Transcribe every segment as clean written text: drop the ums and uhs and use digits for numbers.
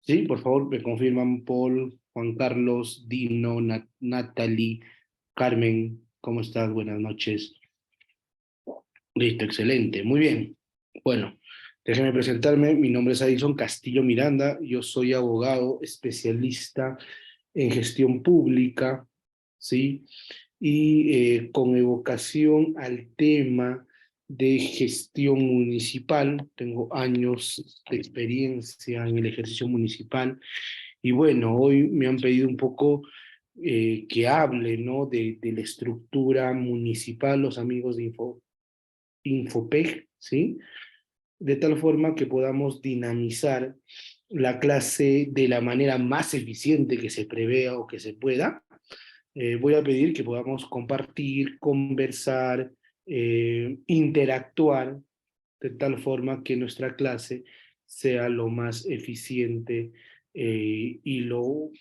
Sí, por favor, me confirman Paul, Juan Carlos, Dino, Natalie, Carmen, ¿cómo estás? Buenas noches. Listo, excelente, muy bien. Bueno, déjeme presentarme. Mi nombre es Adison Castillo Miranda. Yo soy abogado especialista en gestión pública, ¿sí? Y con evocación al tema de gestión municipal. Tengo años de experiencia en el ejercicio municipal y bueno, hoy me han pedido un poco que hable, ¿no? De la estructura municipal, los amigos de Infopeg, ¿sí? De tal forma que podamos dinamizar la clase de la manera más eficiente que se prevea o que se pueda. Voy a pedir que podamos compartir, conversar, interactuar de tal forma que nuestra clase sea lo más eficiente y lo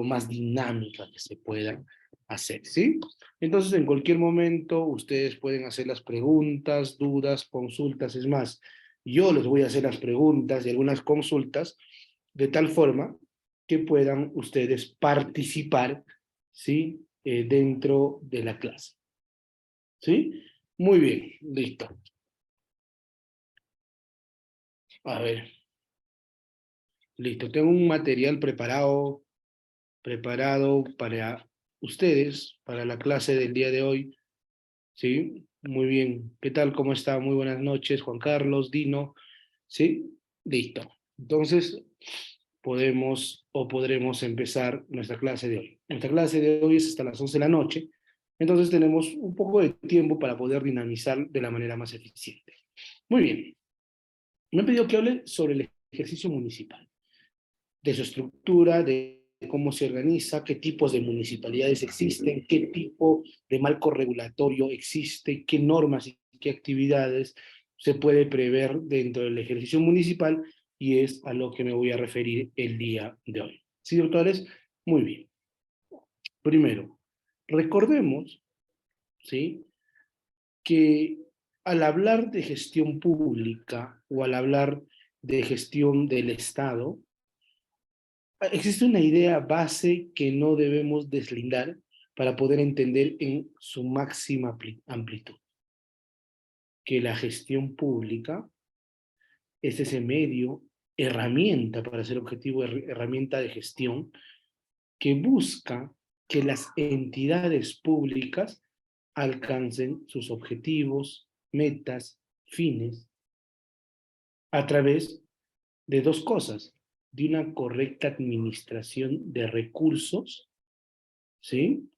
más dinámica que se pueda hacer, ¿sí? Entonces, en cualquier momento, ustedes pueden hacer las preguntas, dudas, consultas, es más, yo les voy a hacer las preguntas y algunas consultas de tal forma que puedan ustedes participar, ¿sí? Dentro de la clase, ¿sí? Muy bien, listo. A ver, listo. Tengo un material preparado para ustedes, para la clase del día de hoy, ¿sí? Muy bien. ¿Qué tal? ¿Cómo está? Muy buenas noches, Juan Carlos, Dino, ¿sí? Listo. Entonces, podremos empezar nuestra clase de hoy. Nuestra clase de hoy es hasta las 11 de la noche, entonces tenemos un poco de tiempo para poder dinamizar de la manera más eficiente. Muy bien. Me han pedido que hable sobre el ejercicio municipal, de su estructura, de cómo se organiza, qué tipos de municipalidades existen, qué tipo de marco regulatorio existe, qué normas y qué actividades se puede prever dentro del ejercicio municipal, y es a lo que me voy a referir el día de hoy. ¿Sí, doctores? Muy bien. Primero, recordemos, ¿sí?, que al hablar de gestión pública o al hablar de gestión del Estado, existe una idea base que no debemos deslindar para poder entender en su máxima amplitud, que la gestión pública es ese medio, herramienta, para ser objetivo, herramienta de gestión, que busca que las entidades públicas alcancen sus objetivos, metas, fines, a través de dos cosas: de una correcta administración de recursos, ¿sí?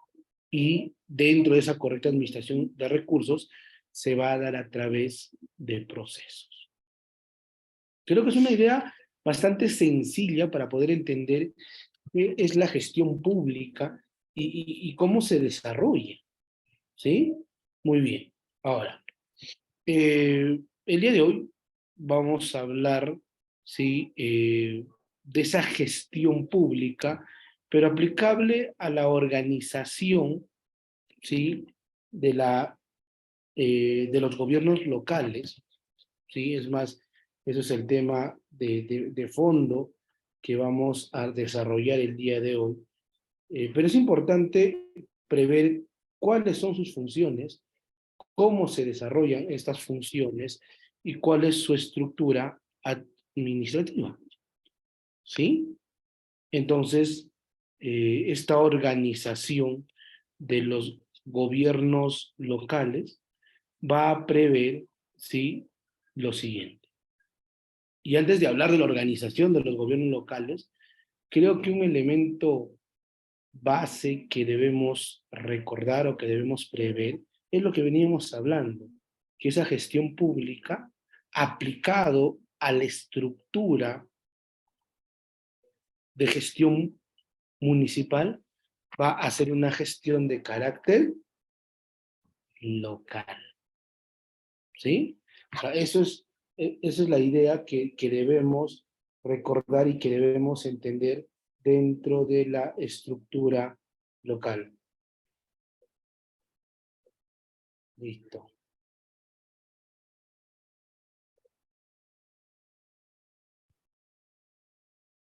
Y dentro de esa correcta administración de recursos se va a dar a través de procesos. Creo que es una idea bastante sencilla para poder entender qué es la gestión pública y cómo se desarrolla, ¿sí? Muy bien. Ahora, el día de hoy vamos a hablar, ¿sí?, de esa gestión pública, pero aplicable a la organización, ¿sí?, de, de los gobiernos locales, ¿sí? Es más, eso es el tema de fondo que vamos a desarrollar el día de hoy. Pero es importante prever cuáles son sus funciones, cómo se desarrollan estas funciones y cuál es su estructura administrativa, ¿sí? Entonces, esta organización de los gobiernos locales va a prever, ¿sí?, lo siguiente. Y antes de hablar de la organización de los gobiernos locales, creo que un elemento base que debemos recordar o que debemos prever es lo que veníamos hablando, que esa gestión pública aplicado a la estructura de gestión municipal va a ser una gestión de carácter local, ¿sí? O sea, esa es la idea que debemos recordar y que debemos entender dentro de la estructura local. Listo.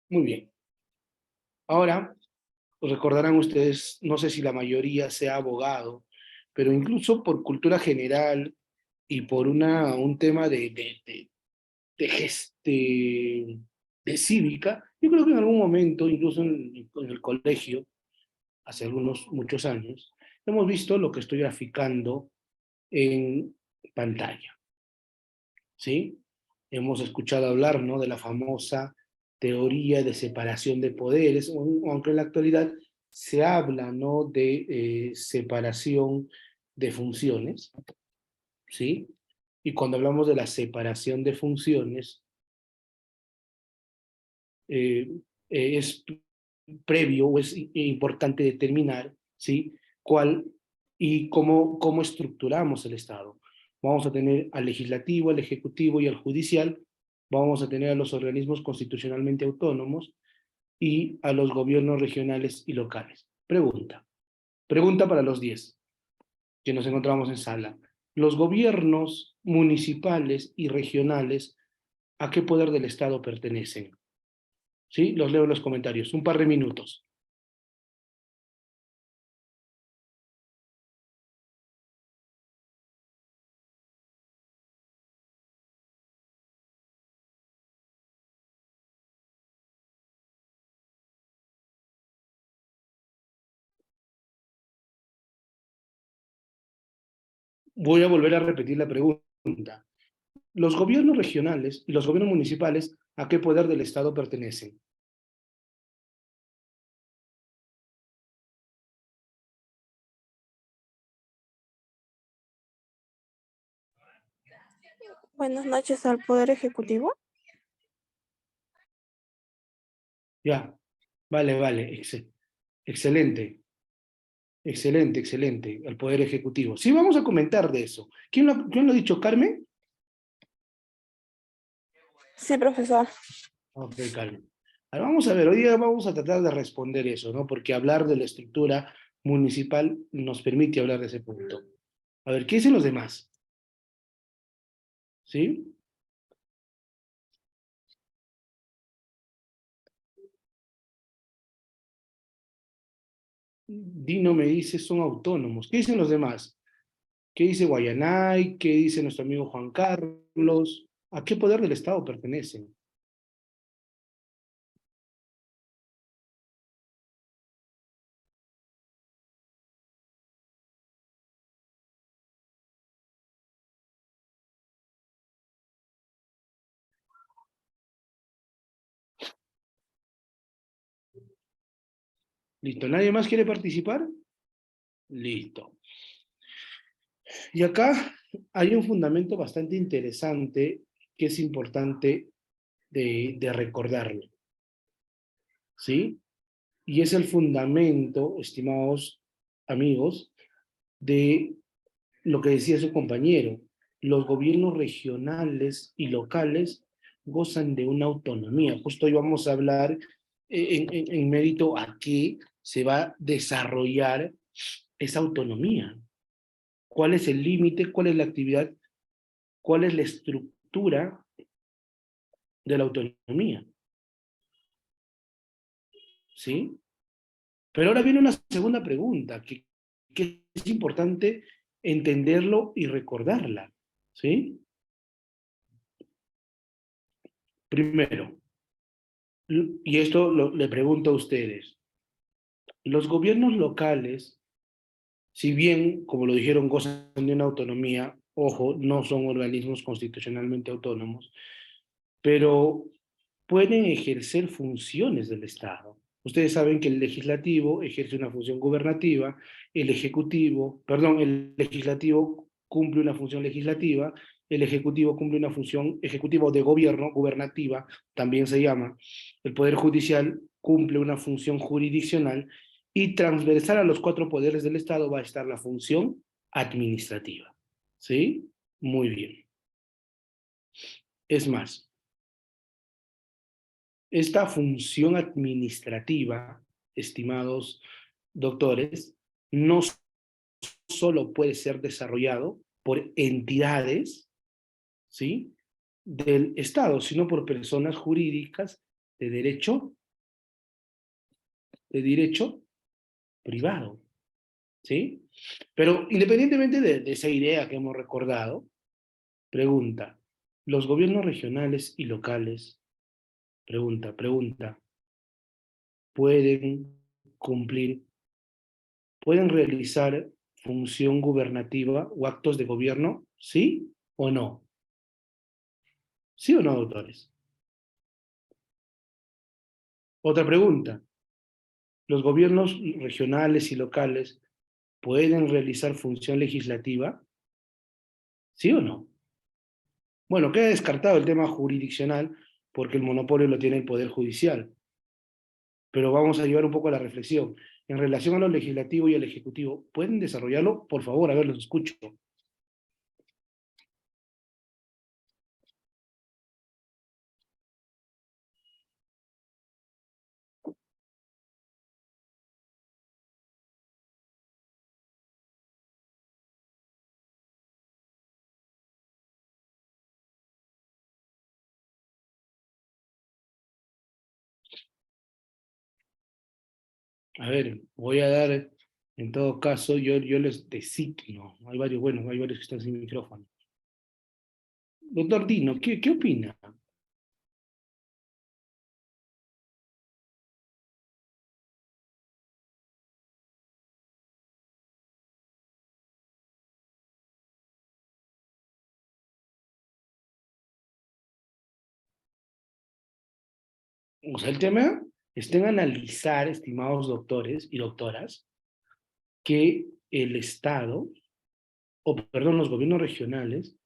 Muy bien. Ahora, recordarán ustedes, no sé si la mayoría sea abogado, pero incluso por cultura general y por un tema de cívica, yo creo que en algún momento, incluso en el colegio, hace muchos años, hemos visto lo que estoy graficando en pantalla, ¿sí? Hemos escuchado hablar, ¿no?, de la famosa teoría de separación de poderes, aunque en la actualidad se habla, ¿no?, de separación de funciones, ¿sí? Y cuando hablamos de la separación de funciones, eh, es previo o es importante determinar, ¿sí?, cuál y cómo estructuramos el Estado. Vamos a tener al legislativo, al ejecutivo y al judicial, vamos a tener a los organismos constitucionalmente autónomos y a los gobiernos regionales y locales. Pregunta para los 10 que nos encontramos en sala. ¿Los gobiernos municipales y regionales a qué poder del Estado pertenecen? ¿Sí? Los leo en los comentarios. Un par de minutos. Voy a volver a repetir la pregunta. ¿Los gobiernos regionales y los gobiernos municipales a qué poder del Estado pertenecen? Buenas noches al Poder Ejecutivo. Ya, vale. Excelente, excelente. El Poder Ejecutivo. Sí, vamos a comentar de eso. ¿Quién lo ha dicho, Carmen? Sí, profesor. Ok, Carmen. Ahora vamos a ver, hoy día vamos a tratar de responder eso, ¿no? Porque hablar de la estructura municipal nos permite hablar de ese punto. A ver, ¿qué dicen los demás? ¿Sí? Dino me dice son autónomos. ¿Qué dicen los demás? ¿Qué dice Guayanay? ¿Qué dice nuestro amigo Juan Carlos? ¿A qué poder del Estado pertenecen? Listo. ¿Nadie más quiere participar? Listo. Y acá hay un fundamento bastante interesante que es importante de recordarlo, ¿sí? Y es el fundamento, estimados amigos, de lo que decía su compañero. Los gobiernos regionales y locales gozan de una autonomía. Justo hoy vamos a hablar en mérito a qué se va a desarrollar esa autonomía. ¿Cuál es el límite? ¿Cuál es la actividad? ¿Cuál es la estructura de la autonomía? ¿Sí? Pero ahora viene una segunda pregunta, que es importante entenderlo y recordarla. ¿Sí? Primero, y esto le pregunto a ustedes, los gobiernos locales, si bien, como lo dijeron, gozan de una autonomía, ojo, no son organismos constitucionalmente autónomos, pero pueden ejercer funciones del Estado. Ustedes saben que el legislativo ejerce una función gubernativa, el legislativo cumple una función legislativa, el ejecutivo cumple una función ejecutivo de gobierno, gubernativa, también se llama, el Poder Judicial cumple una función jurisdiccional y transversal a los cuatro poderes del Estado va a estar la función administrativa. ¿Sí? Muy bien. Es más, esta función administrativa, estimados doctores, no solo puede ser desarrollado por entidades, ¿sí?, del Estado, sino por personas jurídicas de derecho privado, ¿sí? Pero independientemente de esa idea que hemos recordado, pregunta, ¿los gobiernos regionales y locales, pregunta, pueden cumplir, pueden realizar función gubernativa o actos de gobierno? ¿Sí o no? ¿Sí o no, doctores? Otra pregunta, ¿los gobiernos regionales y locales pueden realizar función legislativa? ¿Sí o no? Bueno, queda descartado el tema jurisdiccional porque el monopolio lo tiene el Poder Judicial, pero vamos a llevar un poco a la reflexión. En relación a lo legislativo y al ejecutivo, ¿pueden desarrollarlo? Por favor, a ver, los escucho. A ver, voy a dar, en todo caso, yo les designo. Hay varios, bueno, hay varios que están sin micrófono. Doctor Dino, ¿qué opina? O sea, el tema está en analizar, estimados doctores y doctoras, que el Estado, o perdón, los gobiernos regionales,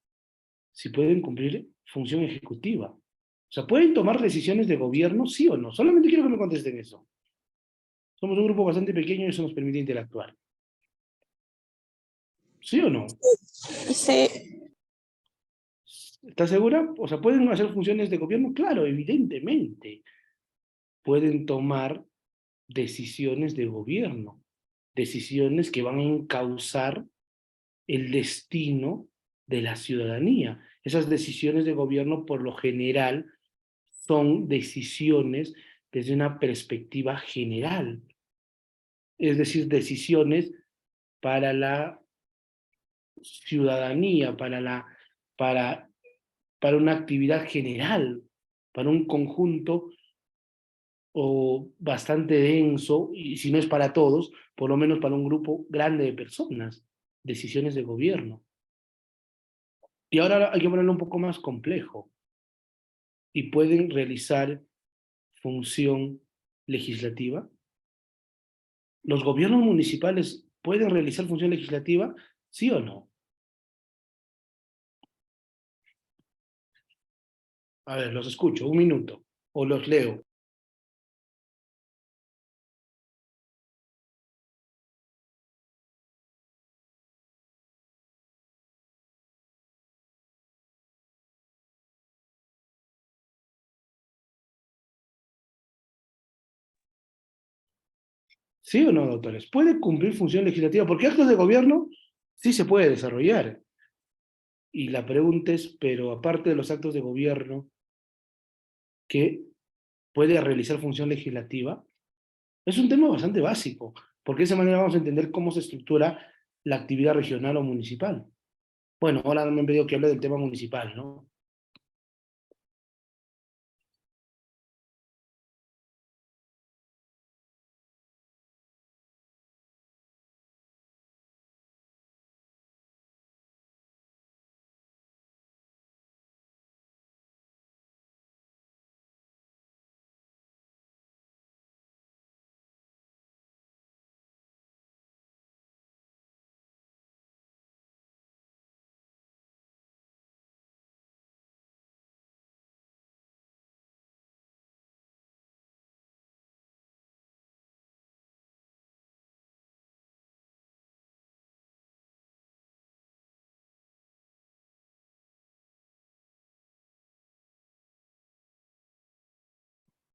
si pueden cumplir función ejecutiva. O sea, ¿pueden tomar decisiones de gobierno, sí o no? Solamente quiero que me contesten eso. Somos un grupo bastante pequeño y eso nos permite interactuar. ¿Sí o no? Sí, ¿Estás segura? O sea, ¿pueden hacer funciones de gobierno? Claro, evidentemente. Pueden tomar decisiones de gobierno, decisiones que van a encauzar el destino de la ciudadanía. Esas decisiones de gobierno, por lo general, son decisiones desde una perspectiva general, es decir, decisiones para la ciudadanía, para, para una actividad general, para un conjunto o bastante denso, y si no es para todos, por lo menos para un grupo grande de personas, decisiones de gobierno. Y ahora hay que ponerlo un poco más complejo, y pueden realizar función legislativa. ¿Los gobiernos municipales pueden realizar función legislativa? ¿Sí o no? A ver, los escucho, un minuto, o los leo. ¿Sí o no, doctores? ¿Puede cumplir función legislativa? Porque actos de gobierno sí se puede desarrollar. Y la pregunta es, pero aparte de los actos de gobierno, ¿qué puede realizar función legislativa? Es un tema bastante básico, porque de esa manera vamos a entender cómo se estructura la actividad regional o municipal. Bueno, ahora me han pedido que hable del tema municipal, ¿no?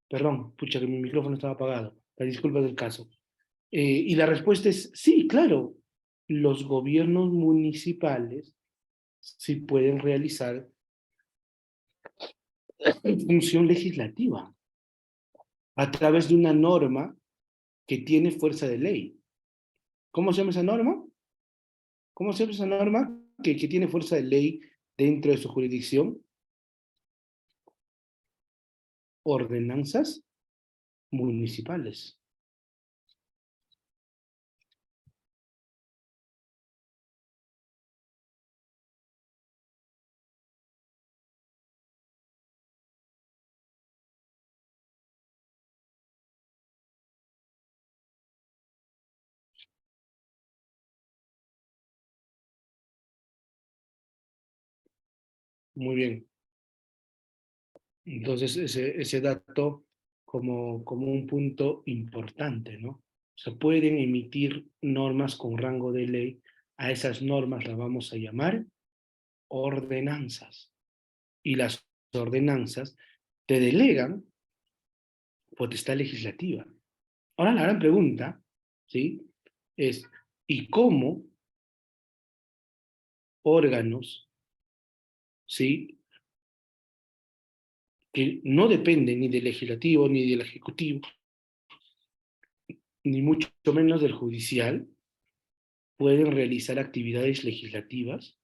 Perdón, pucha, que mi micrófono estaba apagado. La disculpa del caso. Y la respuesta es sí, claro. Los gobiernos municipales sí pueden realizar función legislativa. a través de una norma que tiene fuerza de ley. ¿Cómo se llama esa norma? ¿Cómo se llama esa norma que tiene fuerza de ley dentro de su jurisdicción? Ordenanzas municipales. Muy bien. Entonces, ese dato como un punto importante, ¿no? Se pueden emitir normas con rango de ley. A esas normas las vamos a llamar ordenanzas. Y las ordenanzas te delegan potestad legislativa. Ahora la gran pregunta, ¿sí? Es, ¿y cómo órganos, ¿sí? Que no dependen ni del legislativo ni del ejecutivo, ni mucho menos del judicial, pueden realizar actividades legislativas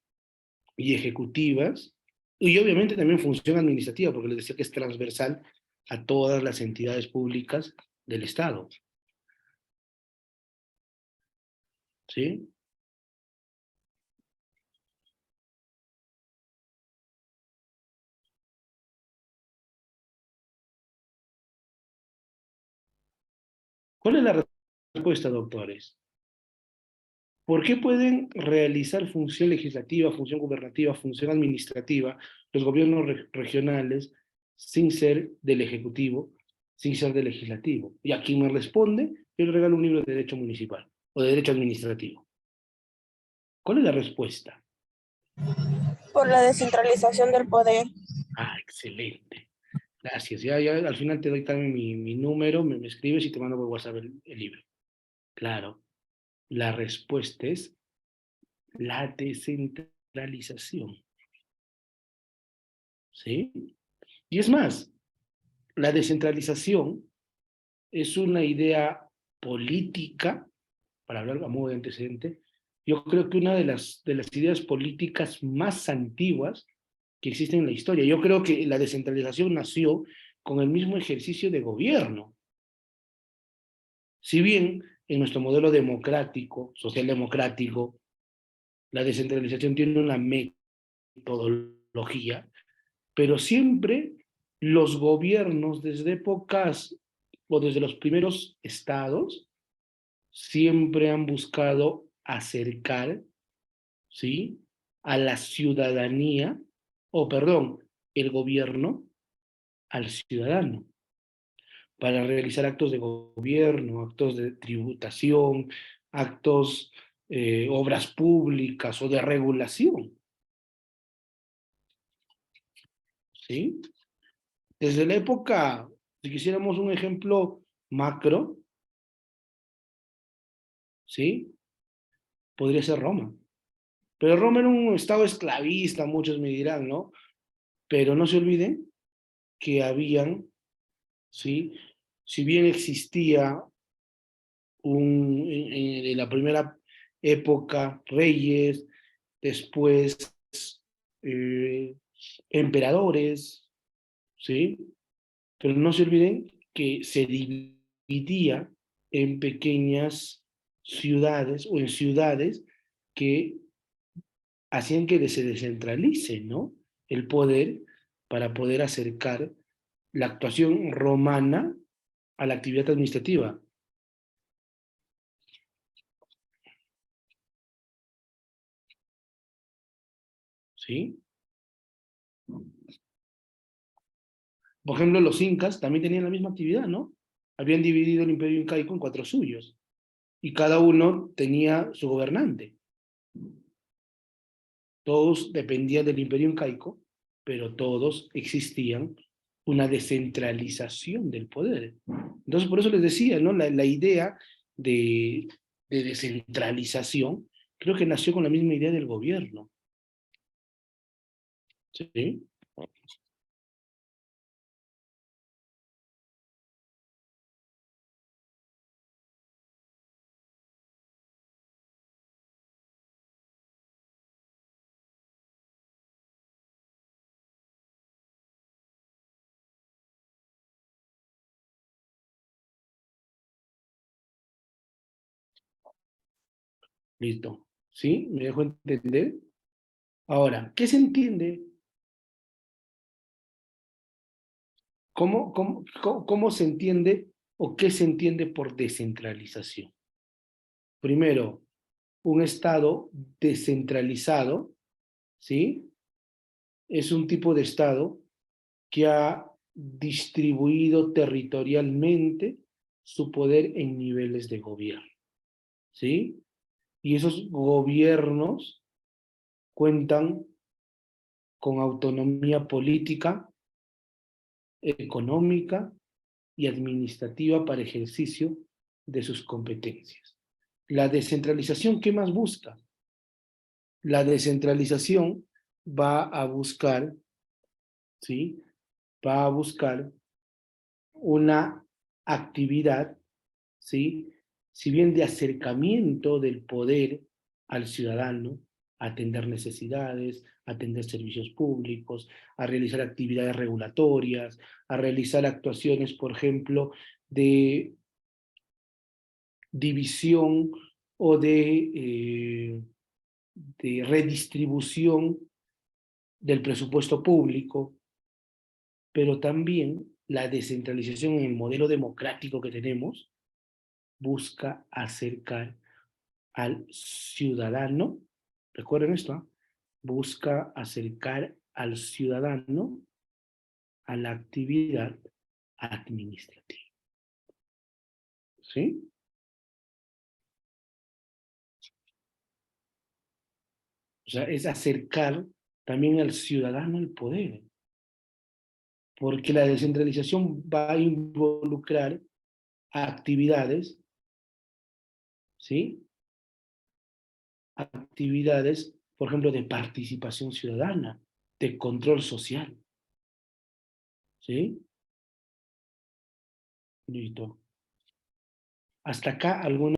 y ejecutivas, y obviamente también función administrativa, porque les decía que es transversal a todas las entidades públicas del Estado, ¿sí? ¿Cuál es la respuesta, doctores? ¿Por qué pueden realizar función legislativa, función gubernativa, función administrativa los gobiernos regionales sin ser del Ejecutivo, sin ser del Legislativo? Y a quien me responde, yo le regalo un libro de Derecho Municipal o de Derecho Administrativo. ¿Cuál es la respuesta? Por la descentralización del poder. Ah, excelente. Gracias. Ya al final te doy también mi número, me escribes y te mando por WhatsApp el libro. Claro, la respuesta es la descentralización. ¿Sí? Y es más, la descentralización es una idea política, para hablar a modo de antecedente, yo creo que una de las ideas políticas más antiguas que existen en la historia. Yo creo que la descentralización nació con el mismo ejercicio de gobierno. Si bien en nuestro modelo democrático, socialdemocrático, la descentralización tiene una metodología, pero siempre los gobiernos desde épocas o desde los primeros estados siempre han buscado acercar, ¿sí? A la ciudadanía, o perdón, el gobierno al ciudadano, para realizar actos de gobierno, actos de tributación, actos, obras públicas o de regulación, ¿sí? Desde la época, si quisiéramos un ejemplo macro, ¿sí? Podría ser Roma. Pero Roma era un estado esclavista, muchos me dirán, ¿no? Pero no se olviden que habían, ¿sí? Si bien existía en la primera época reyes, después eh, emperadores, ¿sí? Pero no se olviden que se dividía en pequeñas ciudades o en ciudades que hacían que se descentralice, ¿no? El poder para poder acercar la actuación romana a la actividad administrativa, ¿sí? Por ejemplo, los incas también tenían la misma actividad, ¿no? Habían dividido el imperio incaico en cuatro suyos y cada uno tenía su gobernante. Todos dependían del imperio incaico, pero todos existían una descentralización del poder. Entonces, por eso les decía, ¿no? La idea de descentralización creo que nació con la misma idea del gobierno. ¿Sí? Listo. ¿Sí? ¿Me dejo entender? Ahora, ¿qué se entiende? ¿Cómo se entiende o qué se entiende por descentralización? Primero, un Estado descentralizado, ¿sí? Es un tipo de Estado que ha distribuido territorialmente su poder en niveles de gobierno, ¿sí? Y esos gobiernos cuentan con autonomía política, económica y administrativa para ejercicio de sus competencias. La descentralización, ¿qué más busca? La descentralización va a buscar, ¿sí? Va a buscar una actividad, ¿sí? Si bien de acercamiento del poder al ciudadano, a atender necesidades, a atender servicios públicos, a realizar actividades regulatorias, a realizar actuaciones, por ejemplo, de división o de redistribución del presupuesto público, pero también la descentralización en el modelo democrático que tenemos busca acercar al ciudadano, recuerden esto, ¿eh? Busca acercar al ciudadano a la actividad administrativa. ¿Sí? O sea, es acercar también al ciudadano al poder, porque la descentralización va a involucrar actividades, ¿sí? Actividades, por ejemplo, de participación ciudadana, de control social, ¿sí? Listo. Hasta acá alguna.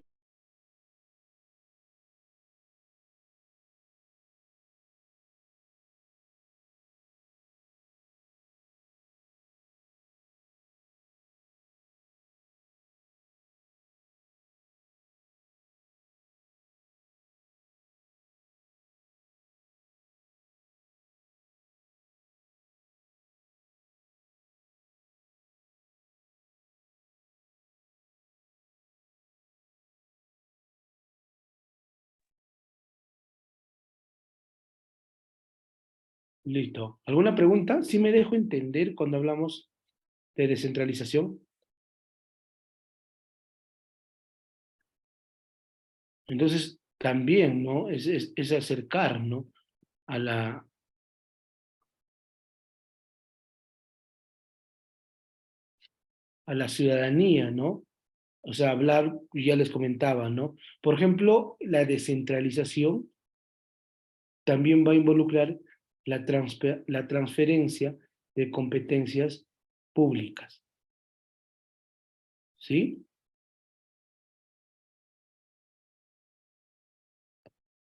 Listo. ¿Alguna pregunta? ¿Sí me dejo entender cuando hablamos de descentralización? Entonces, también, ¿no? Es acercar, ¿no? A la ciudadanía, ¿no? O sea, hablar, ya les comentaba, ¿no? Por ejemplo, la descentralización también va a involucrar la transferencia de competencias públicas, ¿sí?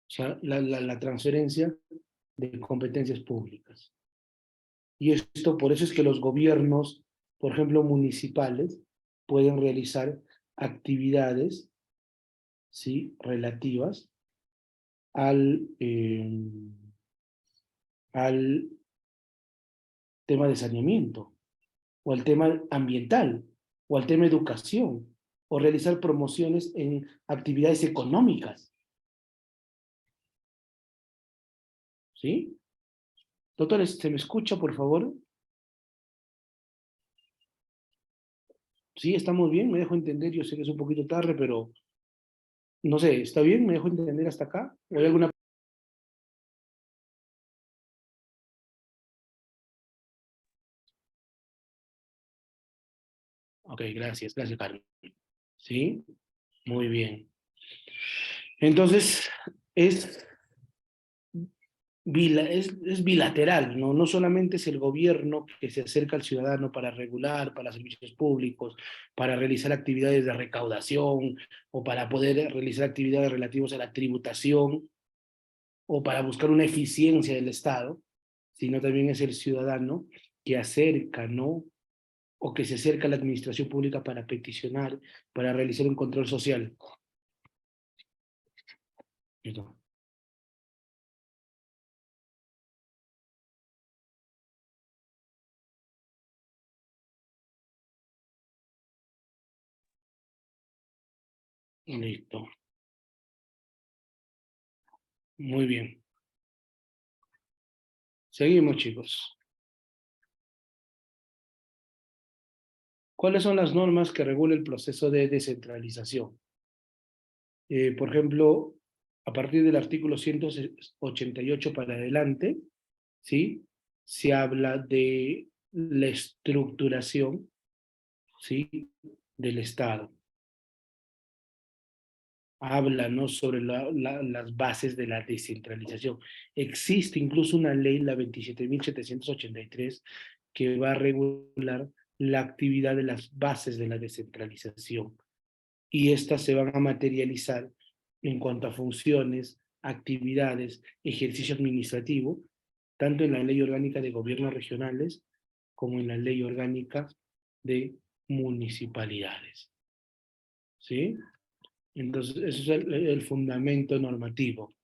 O sea, la transferencia de competencias públicas. Y esto, por eso es que los gobiernos, por ejemplo, municipales, pueden realizar actividades, ¿sí? Relativas al, al tema de saneamiento, o al tema ambiental, o al tema educación, o realizar promociones en actividades económicas, ¿sí? Doctores, ¿se me escucha, por favor? Sí, estamos bien, me dejo entender, yo sé que es un poquito tarde, pero no sé, ¿está bien? ¿Me dejo entender hasta acá? ¿O hay alguna? Ok, gracias, gracias, Carmen. ¿Sí? Muy bien. Entonces, es, es bilateral, ¿no? No solamente es el gobierno que se acerca al ciudadano para regular, para servicios públicos, para realizar actividades de recaudación o para poder realizar actividades relativas a la tributación o para buscar una eficiencia del Estado, sino también es el ciudadano que acerca, ¿no? O que se acerca a la administración pública para peticionar, para realizar un control social. Listo. Listo. Muy bien. Seguimos, chicos. ¿Cuáles son las normas que regulan el proceso de descentralización? Por ejemplo, a partir del artículo 188 para adelante, ¿sí? Se habla de la estructuración, ¿sí? Del Estado. Habla, ¿no? Sobre las bases de la descentralización. Existe incluso una ley, la 27.783, que va a regular la actividad de las bases de la descentralización. Y estas se van a materializar en cuanto a funciones, actividades, ejercicio administrativo, tanto en la Ley Orgánica de Gobiernos Regionales como en la Ley Orgánica de Municipalidades. ¿Sí? Entonces, ese es el fundamento normativo.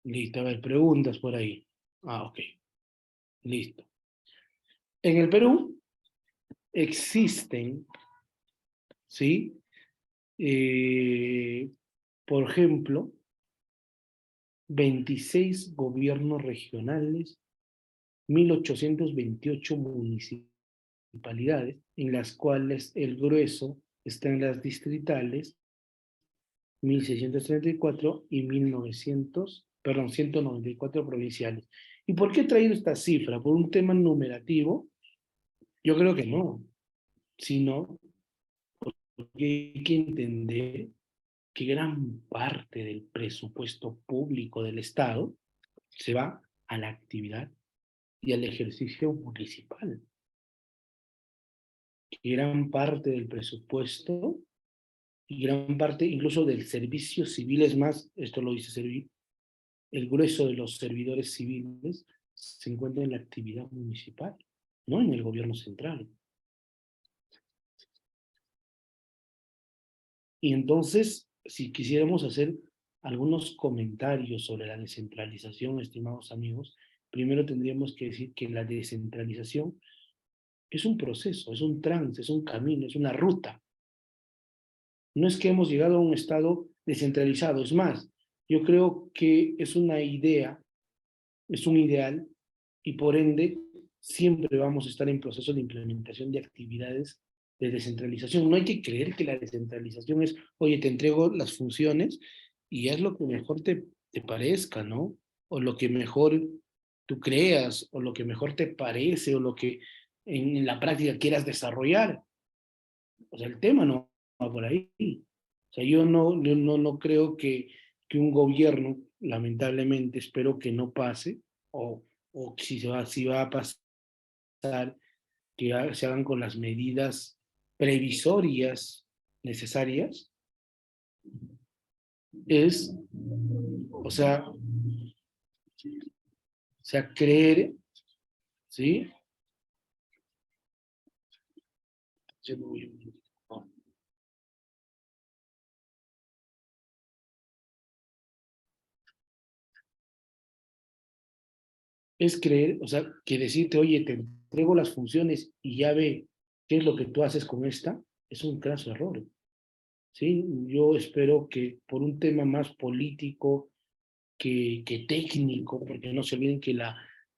Listo, a ver, preguntas por ahí. Ah, ok, listo. En el Perú existen, ¿sí? Eh, por ejemplo, 26 gobiernos regionales, 1828 municipalidades, en las cuales el grueso está en las distritales, 1634 y 1900, perdón, 194 provinciales. ¿Y por qué he traído esta cifra? ¿Por un tema numerativo? Yo creo que no, sino porque hay que entender que gran parte del presupuesto público del Estado se va a la actividad y al ejercicio municipal. Que gran parte del presupuesto y gran parte incluso del servicio civil, es más, esto lo dice Servir, el grueso de los servidores civiles se encuentra en la actividad municipal, no en el gobierno central. Y entonces, si quisiéramos hacer algunos comentarios sobre la descentralización, estimados amigos, primero tendríamos que decir que la descentralización es un proceso, es un trance, es un camino, es una ruta. No es que hemos llegado a un estado descentralizado, es más, yo creo que es una idea, es un ideal, y por ende siempre vamos a estar en proceso de implementación de actividades de descentralización. No hay que creer que la descentralización es, oye, te entrego las funciones y haz lo que mejor te parezca, ¿no? O lo que mejor tú creas, o lo que mejor te parece, o lo que en la práctica quieras desarrollar. O sea, el tema no va por ahí. O sea, yo no creo que un gobierno, lamentablemente, espero que no pase, o si va a pasar, que se hagan con las medidas previsorias necesarias, es, o sea, creer, ¿sí? Es creer, o sea, que decirte, oye, te entrego las funciones y ya ve qué es lo que tú haces con esta, es un craso error. ¿Sí? Yo espero que por un tema más político que técnico, porque no se olviden que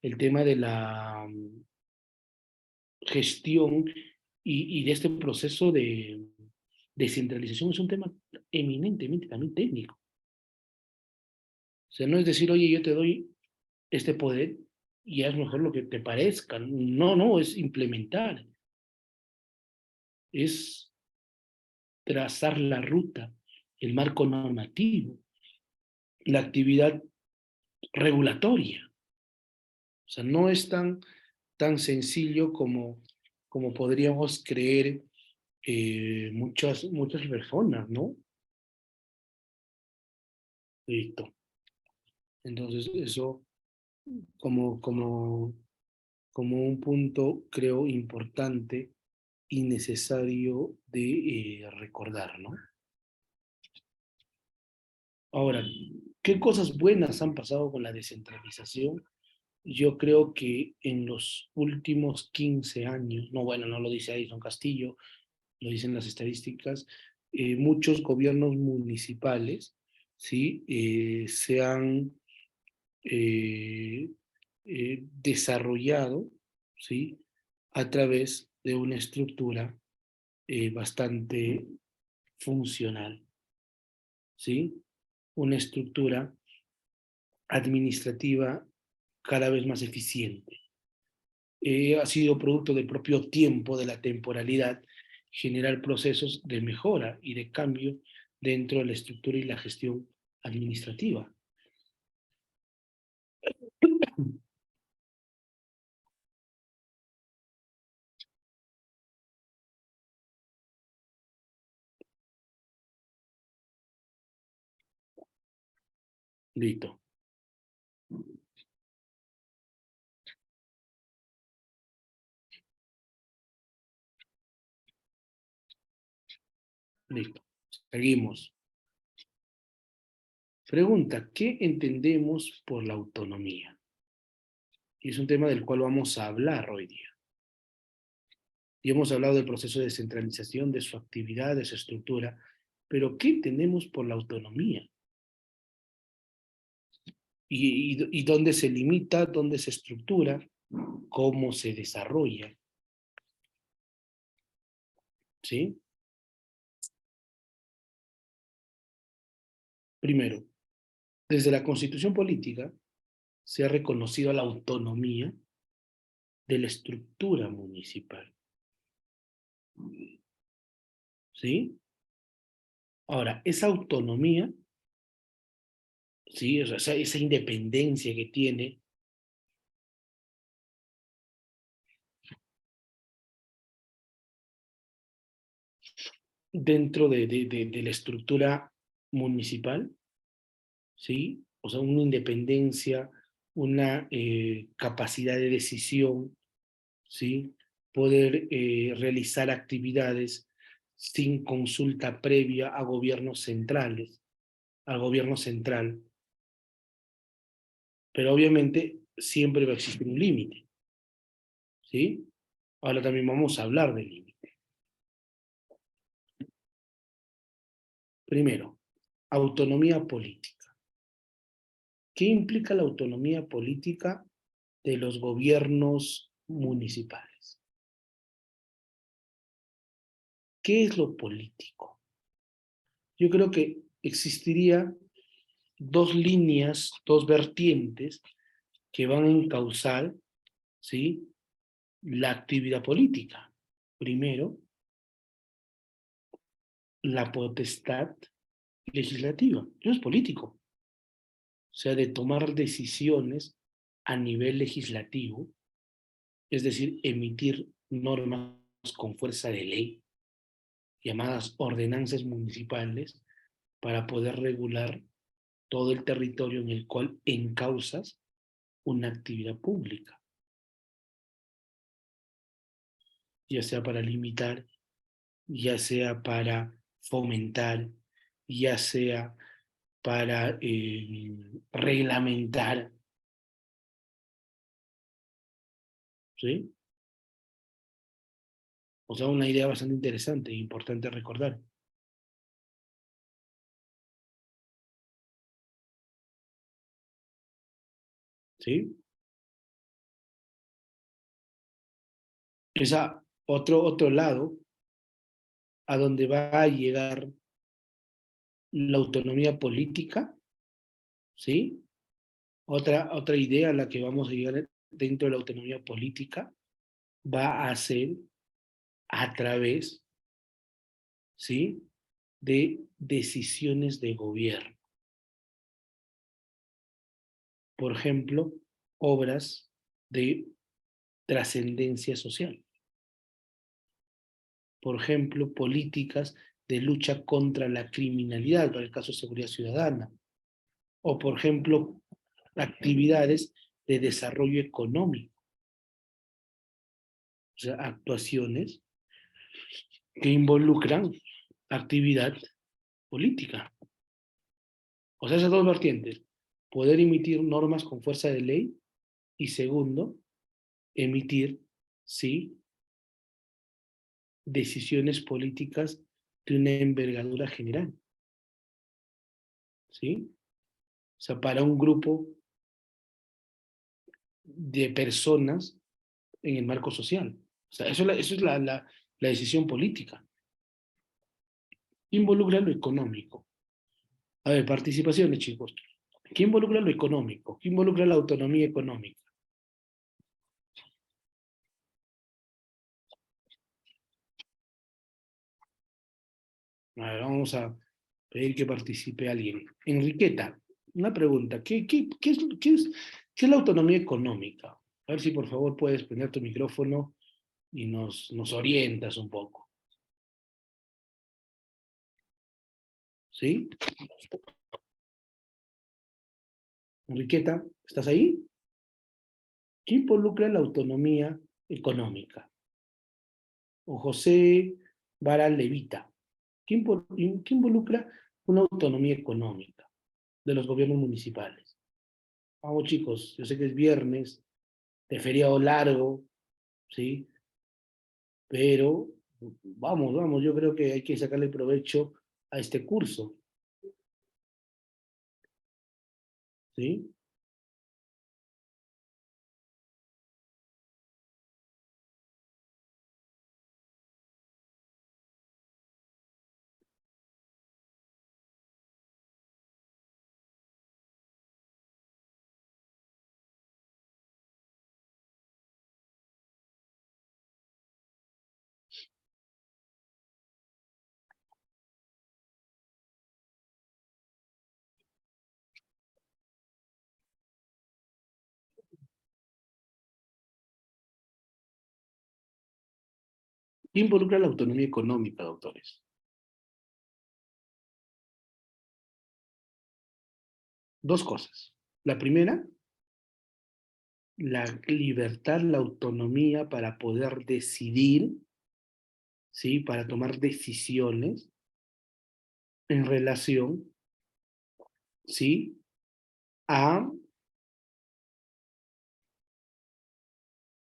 el tema de la gestión y de este proceso de descentralización es un tema eminentemente también técnico. O sea, no es decir, oye, yo te doy este poder y haz mejor lo que te parezca. No, no, es implementar, es trazar la ruta, el marco normativo, la actividad regulatoria. O sea, no es tan sencillo como podríamos creer muchas personas, ¿no? Listo. Entonces, eso como, como, como un punto, creo, importante y necesario de recordar, ¿no? Ahora, ¿qué cosas buenas han pasado con la descentralización? Yo creo que en los últimos 15 años, no, bueno, no lo dice Edison Castillo, lo dicen las estadísticas, muchos gobiernos municipales, ¿sí? Se han desarrollado, ¿sí? A través de una estructura bastante funcional, ¿sí? Una estructura administrativa cada vez más eficiente. Ha sido producto del propio tiempo, de la temporalidad, generar procesos de mejora y de cambio dentro de la estructura y la gestión administrativa. Listo, listo. Seguimos. Pregunta, ¿qué entendemos por la autonomía? Y es un tema del cual vamos a hablar hoy día. Y hemos hablado del proceso de descentralización, de su actividad, de su estructura, pero ¿qué entendemos por la autonomía? Y dónde se limita, dónde se estructura, cómo se desarrolla, ¿sí? Primero, desde la Constitución política se ha reconocido la autonomía de la estructura municipal, ¿sí? Ahora, esa autonomía, ¿sí? O sea, esa independencia que tiene dentro de la estructura municipal, ¿sí? O sea, una independencia, una capacidad de decisión, ¿sí? Poder realizar actividades sin consulta previa a gobiernos centrales, al gobierno central, pero obviamente siempre va a existir un límite, ¿sí? Ahora también vamos a hablar del límite. Primero, autonomía política. ¿Qué implica la autonomía política de los gobiernos municipales? ¿Qué es lo político? Yo creo que existiría dos líneas, dos vertientes que van a encauzar, ¿sí? La actividad política. Primero, la potestad legislativa. Eso es político. O sea, de tomar decisiones a nivel legislativo, es decir, emitir normas con fuerza de ley, llamadas ordenanzas municipales, para poder regular todo el territorio en el cual encauzas una actividad pública, ya sea para limitar, ya sea para fomentar, ya sea para reglamentar, ¿sí? O sea, una idea bastante interesante e importante recordar, ¿sí? Esa otro lado a donde va a llegar la autonomía política, ¿sí? Otra idea a la que vamos a llegar dentro de la autonomía política va a ser a través, ¿sí? De decisiones de gobierno. Por ejemplo, obras de trascendencia social. Por ejemplo, políticas de lucha contra la criminalidad, para el caso de seguridad ciudadana. O, por ejemplo, actividades de desarrollo económico. O sea, actuaciones que involucran actividad política. O sea, esas dos vertientes. Poder emitir normas con fuerza de ley y segundo, emitir, sí, decisiones políticas de una envergadura general, ¿sí? O sea, para un grupo de personas en el marco social. O sea, eso es la decisión política. Involucra lo económico. A ver, participaciones, chicos. ¿Qué involucra lo económico? ¿Qué involucra la autonomía económica? A ver, vamos a pedir que participe alguien. Enriqueta, una pregunta. ¿Qué es la autonomía económica? A ver si por favor puedes prender tu micrófono y nos orientas un poco. ¿Sí? Enriqueta, ¿estás ahí? ¿Qué involucra la autonomía económica? O José Vara Levita. ¿Qué involucra una autonomía económica de los gobiernos municipales? Vamos chicos, yo sé que es viernes, de feriado largo, ¿sí? Pero vamos, yo creo que hay que sacarle provecho a este curso, ¿sí? ¿Qué involucra la autonomía económica, doctores? Dos cosas. La primera, la libertad, la autonomía para poder decidir, ¿sí? Para tomar decisiones en relación, ¿sí? A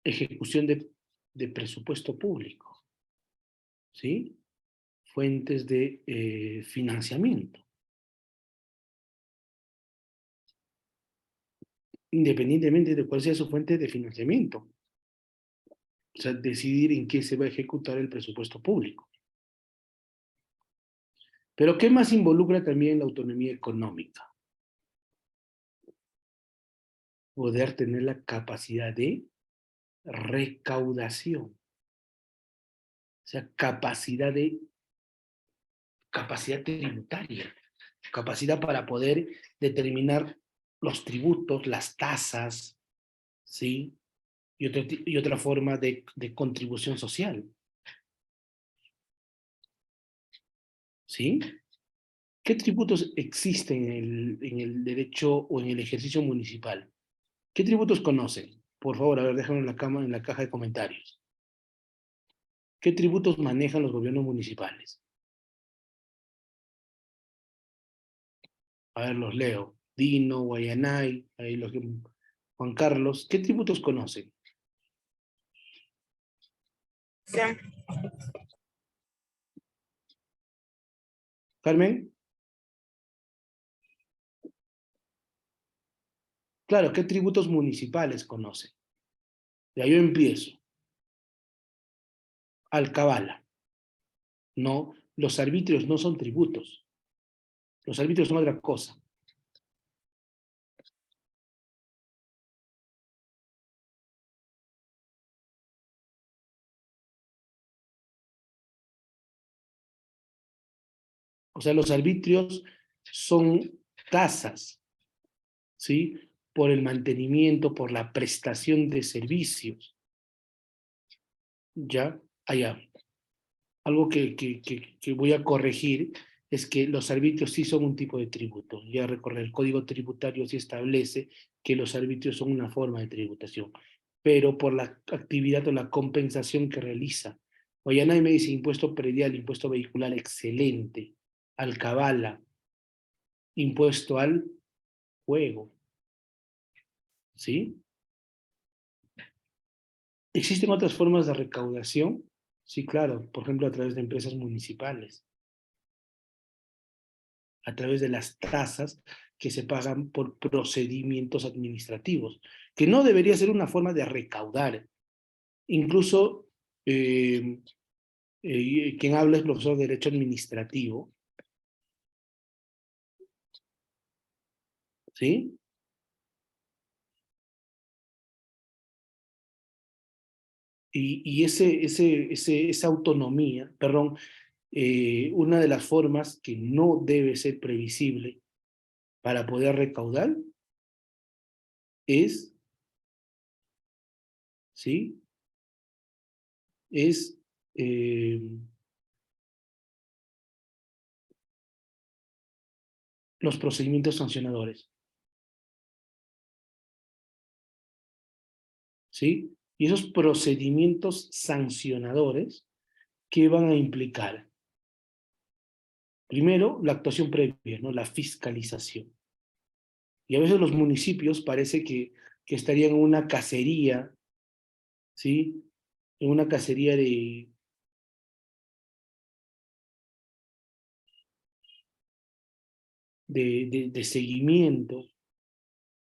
ejecución de presupuesto público, ¿sí? Fuentes de financiamiento, independientemente de cuál sea su fuente de financiamiento. O sea, decidir en qué se va a ejecutar el presupuesto público. Pero ¿qué más involucra también la autonomía económica? Poder tener la capacidad de recaudación, o sea, capacidad tributaria, capacidad para poder determinar los tributos, las tasas, ¿sí? Y otra forma de contribución social, ¿sí? ¿Qué tributos existen en el derecho o en el ejercicio municipal? ¿Qué tributos conocen? Por favor, a ver, déjenlo en la caja de comentarios. ¿Qué tributos manejan los gobiernos municipales? A ver, los leo. Dino, Guayanay, ahí Juan Carlos. ¿Qué tributos conocen? Sí. Carmen. Claro, ¿qué tributos municipales conocen? Ya yo empiezo. Alcabala. No, los arbitrios no son tributos. Los arbitrios son otra cosa. O sea, los arbitrios son tasas, ¿sí? por el mantenimiento, por la prestación de servicios. Ya, allá. Algo que voy a corregir es que los arbitrios sí son un tipo de tributo. Ya recuerda, el Código Tributario sí establece que los arbitrios son una forma de tributación, pero por la actividad o la compensación que realiza. O ya nadie me dice impuesto predial, impuesto vehicular, excelente. Alcabala, impuesto al juego. ¿Sí? ¿Existen otras formas de recaudación? Sí, claro. Por ejemplo, a través de empresas municipales, a través de las tasas que se pagan por procedimientos administrativos, que no debería ser una forma de recaudar. Incluso quien habla es profesor de Derecho Administrativo, ¿sí? Y esa autonomía, perdón, una de las formas que no debe ser previsible para poder recaudar es, ¿sí? Es los procedimientos sancionadores, ¿sí? Y esos procedimientos sancionadores, ¿qué van a implicar? Primero, la actuación previa, ¿no? La fiscalización. Y a veces los municipios parece que estarían en una cacería, ¿sí? En una cacería de seguimiento,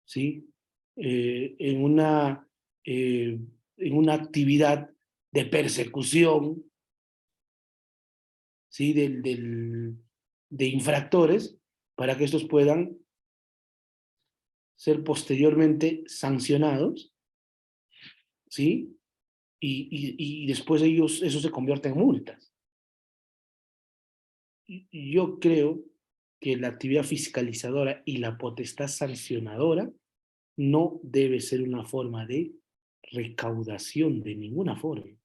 ¿sí? Eh, en, una, en una actividad de persecución, ¿sí? De infractores para que estos puedan ser posteriormente sancionados, ¿sí? Y después ellos, eso se convierte en multas. Y yo creo que la actividad fiscalizadora y la potestad sancionadora no debe ser una forma de recaudación de ninguna forma.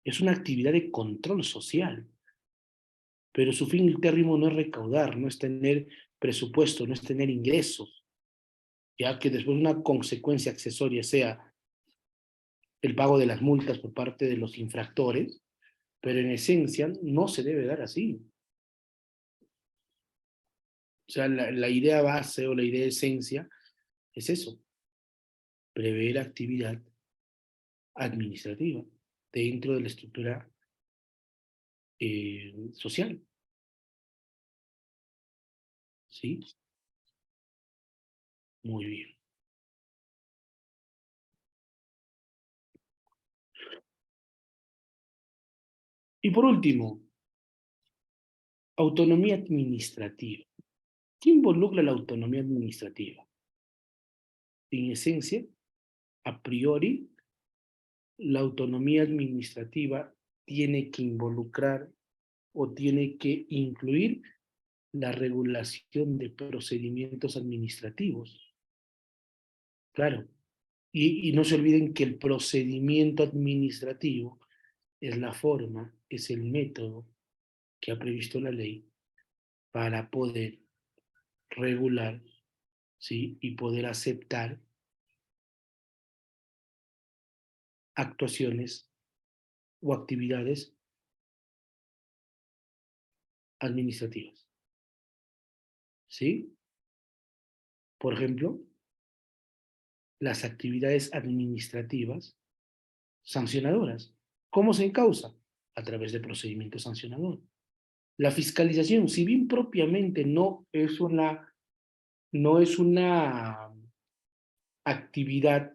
Es una actividad de control social, pero su fin ultérrimo no es recaudar, no es tener presupuesto, no es tener ingresos, ya que después una consecuencia accesoria sea el pago de las multas por parte de los infractores, pero en esencia no se debe dar así. O sea, la idea base o la idea de esencia es eso, prever actividad administrativa dentro de la estructura social, ¿sí? Muy bien. Y por último, autonomía administrativa. ¿Qué involucra la autonomía administrativa? En esencia, a priori, la autonomía administrativa tiene que involucrar o tiene que incluir la regulación de procedimientos administrativos. Claro. Y no se olviden que el procedimiento administrativo es la forma, es el método que ha previsto la ley para poder regular, ¿sí? Y poder aceptar actuaciones o actividades administrativas, ¿sí? Por ejemplo, las actividades administrativas sancionadoras. ¿Cómo se encausa? A través de procedimientos sancionadores. La fiscalización, si bien propiamente no es una actividad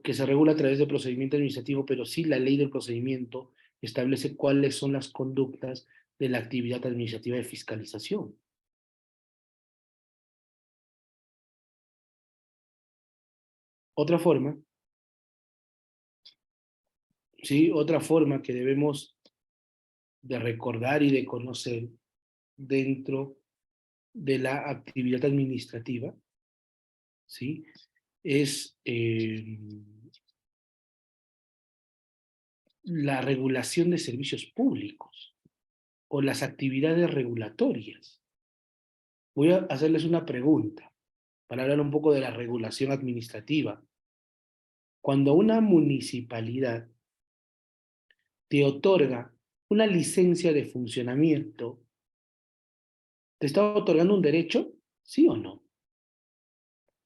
que se regula a través de procedimiento administrativo, pero sí la ley del procedimiento establece cuáles son las conductas de la actividad administrativa de fiscalización. Otra forma, ¿sí? Otra forma que debemos de recordar y de conocer dentro de la actividad administrativa ¿sí? Es la regulación de servicios públicos o las actividades regulatorias. Voy a hacerles una pregunta para hablar un poco de la regulación administrativa. Cuando una municipalidad te otorga una licencia de funcionamiento, ¿te está otorgando un derecho? ¿Sí o no?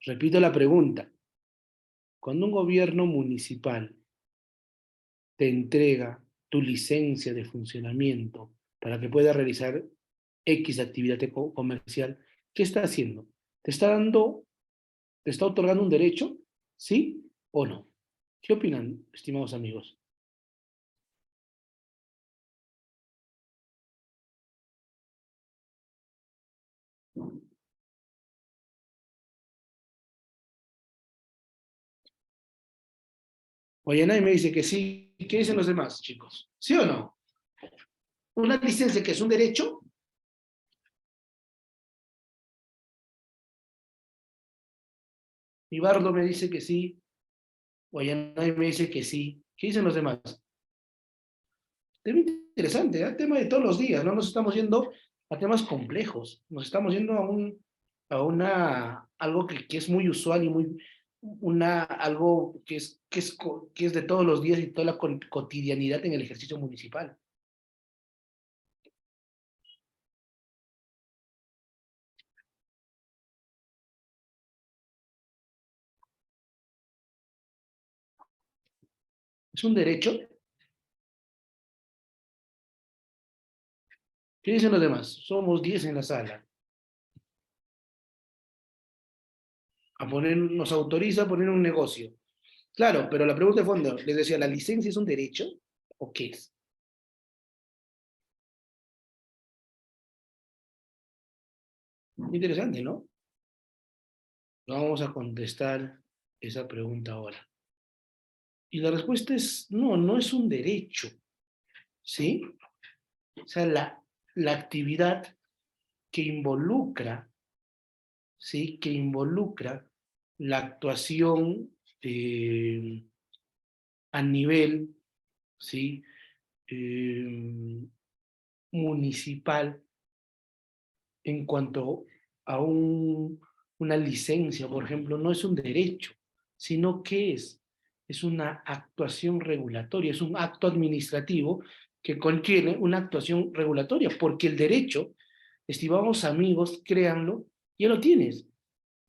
Repito la pregunta. Cuando un gobierno municipal te entrega tu licencia de funcionamiento para que puedas realizar X actividad comercial, ¿qué está haciendo? ¿Te está dando, te está otorgando un derecho? ¿Sí o no? ¿Qué opinan, estimados amigos? Oye, nadie me dice que sí. ¿Qué dicen los demás, chicos? ¿Sí o no? ¿Una licencia que es un derecho? Ibardo me dice que sí. Oye, nadie me dice que sí. ¿Qué dicen los demás? Tema interesante, ¿eh? Tema de todos los días, no nos estamos yendo a temas complejos, nos estamos yendo algo que es muy usual y muy, algo que es de todos los días y toda la cotidianidad en el ejercicio municipal. ¿Es un derecho? ¿Qué dicen los demás? Somos 10 en la sala. Nos autoriza a poner un negocio. Claro, pero la pregunta de fondo, les decía, ¿la licencia es un derecho o qué es? Interesante, ¿no? Vamos a contestar esa pregunta ahora. Y la respuesta es, no, no es un derecho, ¿sí? O sea, la actividad que involucra, ¿sí? Que involucra la actuación a nivel, ¿sí? Eh, municipal en cuanto a una licencia, por ejemplo, no es un derecho, sino que es una actuación regulatoria, es un acto administrativo que contiene una actuación regulatoria, porque el derecho, estimados amigos, créanlo, ya lo tienes.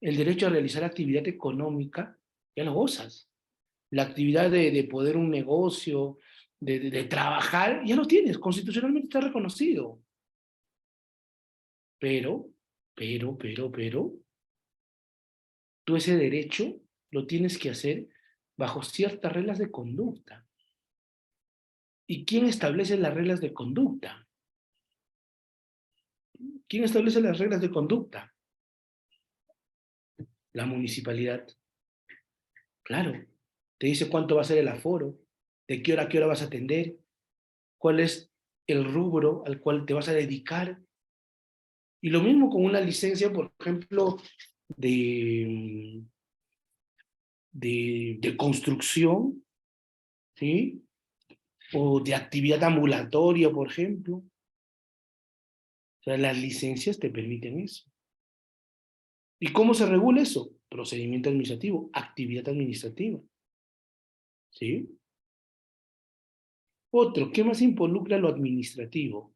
El derecho a realizar actividad económica, ya lo gozas. La actividad de poder un negocio, de trabajar, ya lo tienes, constitucionalmente está reconocido. Pero, pero, tú ese derecho lo tienes que hacer bajo ciertas reglas de conducta. ¿Y quién establece las reglas de conducta? ¿Quién establece las reglas de conducta? La municipalidad. Claro. Te dice cuánto va a ser el aforo, de qué hora a qué hora vas a atender, cuál es el rubro al cual te vas a dedicar. Y lo mismo con una licencia, por ejemplo, de, de construcción, ¿sí? O de actividad ambulatoria, por ejemplo. O sea, las licencias te permiten eso. ¿Y cómo se regula eso? Procedimiento administrativo, actividad administrativa. ¿Sí? Otro, ¿qué más involucra lo administrativo?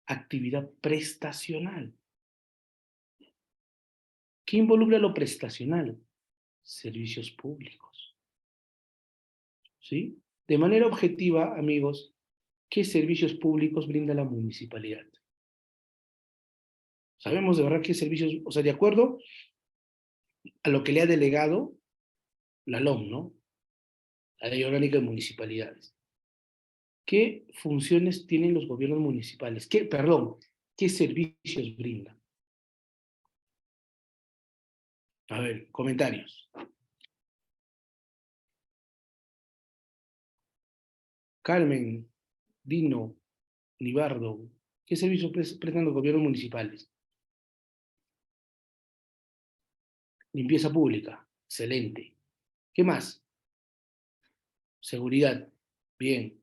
Actividad prestacional. ¿Qué involucra lo prestacional? Servicios públicos. ¿Sí? De manera objetiva, amigos, ¿qué servicios públicos brinda la municipalidad? Sabemos de verdad qué servicios, o sea, de acuerdo a lo que le ha delegado la LOM, ¿no? La Ley Orgánica de Municipalidades. ¿Qué funciones tienen los gobiernos municipales? ¿Qué servicios brindan? A ver, comentarios. Carmen, Dino, Libardo, ¿qué servicios prestan los gobiernos municipales? Limpieza pública, excelente. ¿Qué más? Seguridad, bien.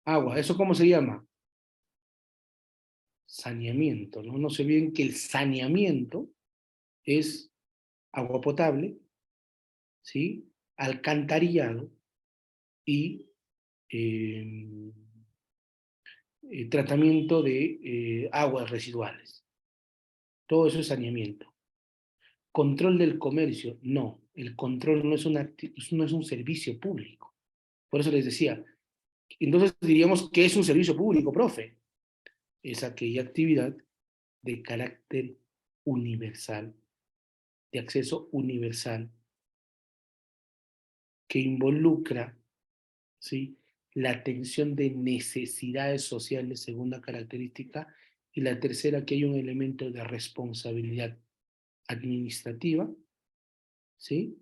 Agua, ¿eso cómo se llama? Saneamiento, ¿no? No se olviden que el saneamiento es agua potable, ¿sí? Alcantarillado y eh, tratamiento de aguas residuales. Todo eso es saneamiento. Control del comercio, no. El control no es, no es un servicio público. Por eso les decía, entonces diríamos que es un servicio público, profe. Es aquella actividad de carácter universal, de acceso universal, que involucra, ¿sí?, la atención de necesidades sociales, segunda característica, y la tercera, que hay un elemento de responsabilidad administrativa, ¿sí?,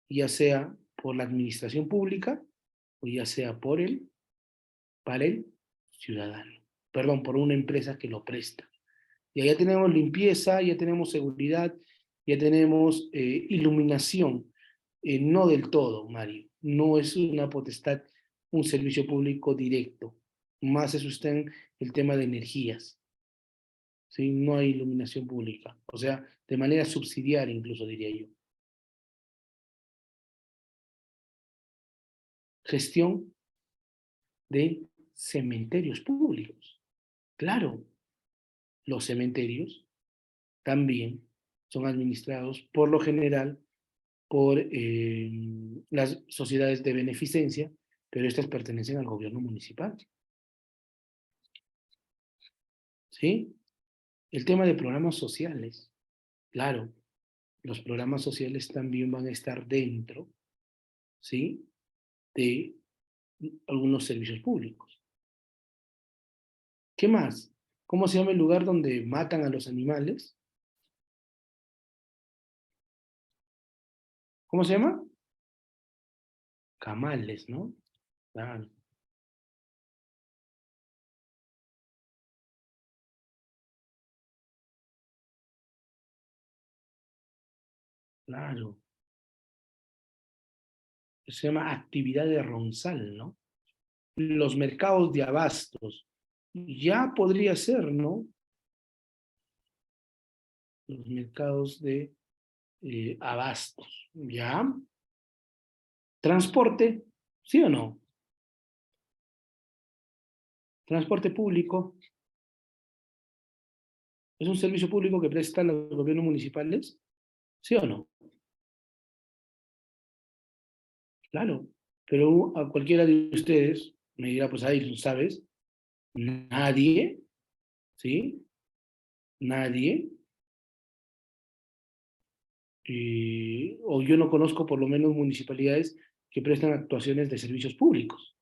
ya sea por la administración pública o ya sea para el ciudadano, perdón, por una empresa que lo presta. Y ya tenemos limpieza, ya tenemos seguridad, ya tenemos iluminación. No del todo, Mario. No es una potestad, un servicio público directo. Más eso está en el tema de energías. ¿Sí? No hay iluminación pública. O sea, de manera subsidiaria incluso diría yo. Gestión de cementerios públicos. Claro, los cementerios también son administrados por lo general por las sociedades de beneficencia, pero estas pertenecen al gobierno municipal. ¿Sí? El tema de programas sociales, claro, los programas sociales también van a estar dentro, ¿sí?, de algunos servicios públicos. ¿Qué más? ¿Cómo se llama el lugar donde matan a los animales? ¿Cómo se llama? Camales, ¿no? Claro, claro. Se llama actividad de Ronsal, ¿no? Los mercados de abastos. Ya podría ser, ¿no? Los mercados de abastos, ¿ya? Transporte, ¿sí o no? Transporte público, ¿es un servicio público que prestan los gobiernos municipales? ¿Sí o no? Claro, pero a cualquiera de ustedes me dirá, pues ahí, ¿sabes? Nadie, ¿sí? Nadie, o yo no conozco por lo menos municipalidades que prestan actuaciones de servicios públicos.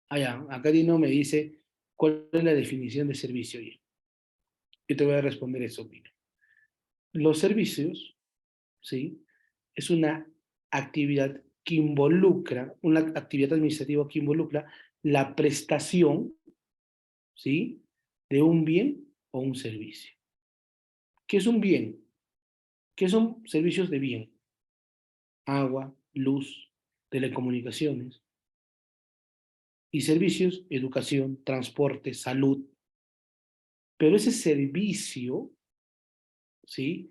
Allá, acá Dino me dice, ¿cuál es la definición de servicio? Yo te voy a responder eso, mira. Los servicios, ¿sí?, es una actividad que involucra, una actividad administrativa que involucra la prestación, ¿sí?, de un bien o un servicio. ¿Qué es un bien? ¿Qué son servicios de bien? Agua, luz, telecomunicaciones. Y servicios, educación, transporte, salud. Pero ese servicio, ¿sí?,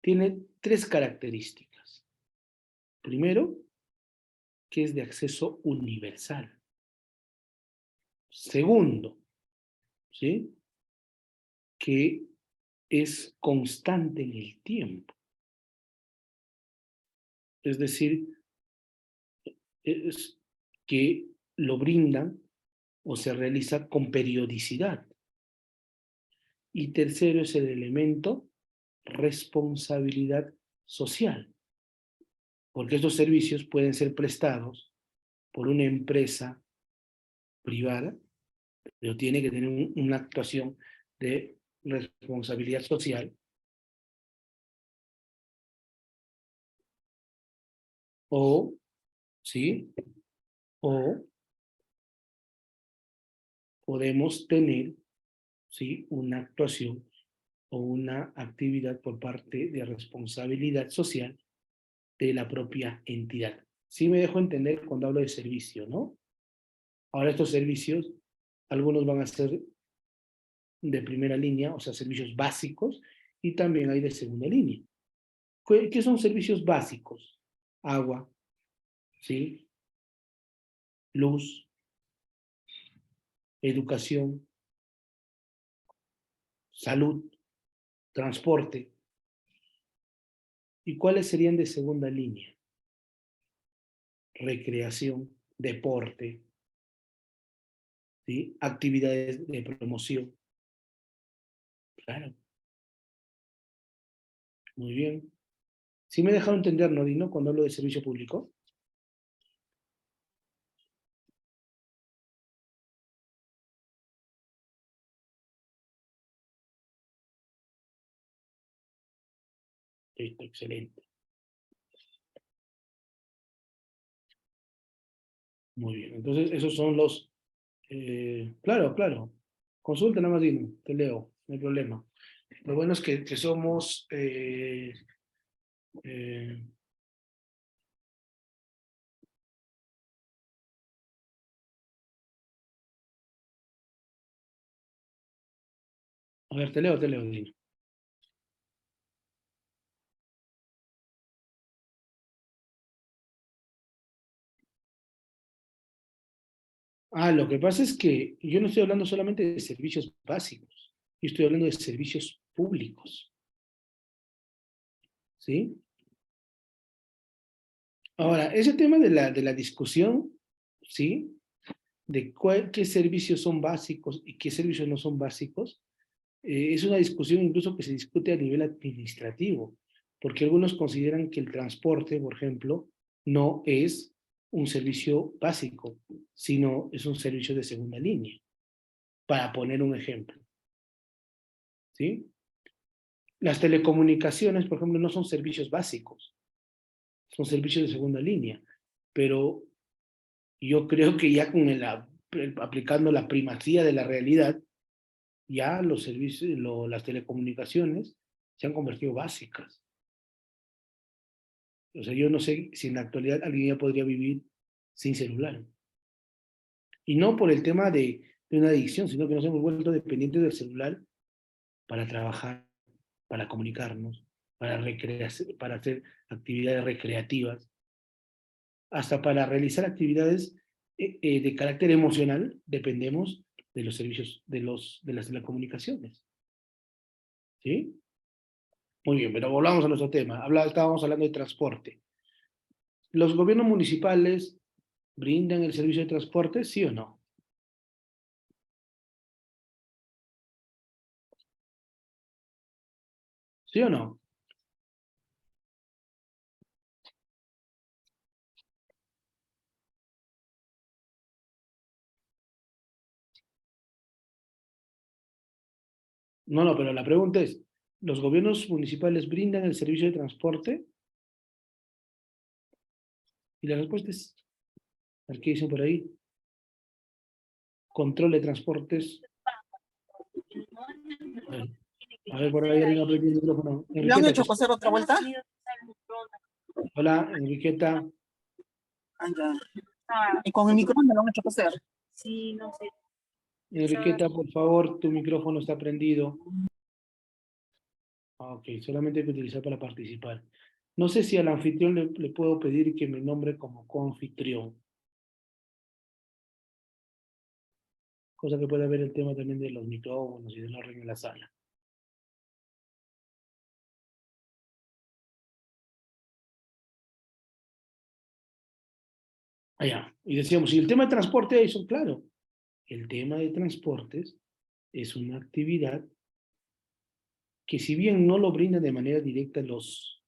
tiene tres características. Primero, que es de acceso universal. Segundo, ¿sí?, que es constante en el tiempo. Es decir, es que lo brindan o se realiza con periodicidad. Y tercero es el elemento responsabilidad social, porque estos servicios pueden ser prestados por una empresa privada, pero tiene que tener una actuación de responsabilidad social, o, ¿sí?, o podemos tener, ¿sí?, una actuación o una actividad por parte de responsabilidad social de la propia entidad. Sí me dejo entender cuando hablo de servicio, ¿no? Ahora estos servicios, algunos van a ser de primera línea, o sea, servicios básicos, y también hay de segunda línea. ¿Qué son servicios básicos? Agua, ¿sí? Luz, educación, salud, transporte. ¿Y cuáles serían de segunda línea? Recreación, deporte, ¿sí?, actividades de promoción. Claro, muy bien. ¿Sí me he dejado entender, Nodino, cuando hablo de servicio público? Listo, excelente. Muy bien. Entonces, esos son los... claro, claro. Consulta nada más, Dino. Te leo. No hay problema. Lo bueno es que somos... eh, a ver, te leo, Dino. Ah, lo que pasa es que yo no estoy hablando solamente de servicios básicos. Yo estoy hablando de servicios públicos. ¿Sí? Ahora, ese tema de la discusión, ¿sí?, de qué servicios son básicos y qué servicios no son básicos, es una discusión incluso que se discute a nivel administrativo, porque algunos consideran que el transporte, por ejemplo, no es un servicio básico, sino es un servicio de segunda línea, para poner un ejemplo, ¿sí? Las telecomunicaciones, por ejemplo, no son servicios básicos, son servicios de segunda línea, pero yo creo que ya con aplicando la primacía de la realidad, ya los servicios, las telecomunicaciones se han convertido básicas. O sea, yo no sé si en la actualidad alguien ya podría vivir sin celular. Y no por el tema de una adicción, sino que nos hemos vuelto dependientes del celular para trabajar, para comunicarnos, para hacer actividades recreativas, hasta para realizar actividades de carácter emocional, dependemos de los servicios de las telecomunicaciones. ¿Sí? Muy bien, pero volvamos a nuestro tema. Estábamos hablando de transporte. ¿Los gobiernos municipales brindan el servicio de transporte, sí o no? ¿Sí o no? No, no, pero la pregunta es, ¿los gobiernos municipales brindan el servicio de transporte? Y la respuesta es, a ver qué dicen por ahí, control de transportes. A ver, por ahí alguien ha prendido el micrófono. ¿Le han Enriqueta, hecho coser otra vuelta? hola, Enriqueta. Ah, ya. Y con el micrófono lo han hecho coser. Sí, no sé. Enriqueta, por favor, tu micrófono está prendido. Ah, ok, solamente hay que utilizar para participar. No sé si al anfitrión le puedo pedir que me nombre como coanfitrión, cosa que puede ver el tema también de los micrófonos y del orden en la sala. Allá, y decíamos, y el tema de transporte, eso, claro, el tema de transportes es una actividad que si bien no lo brindan de manera directa los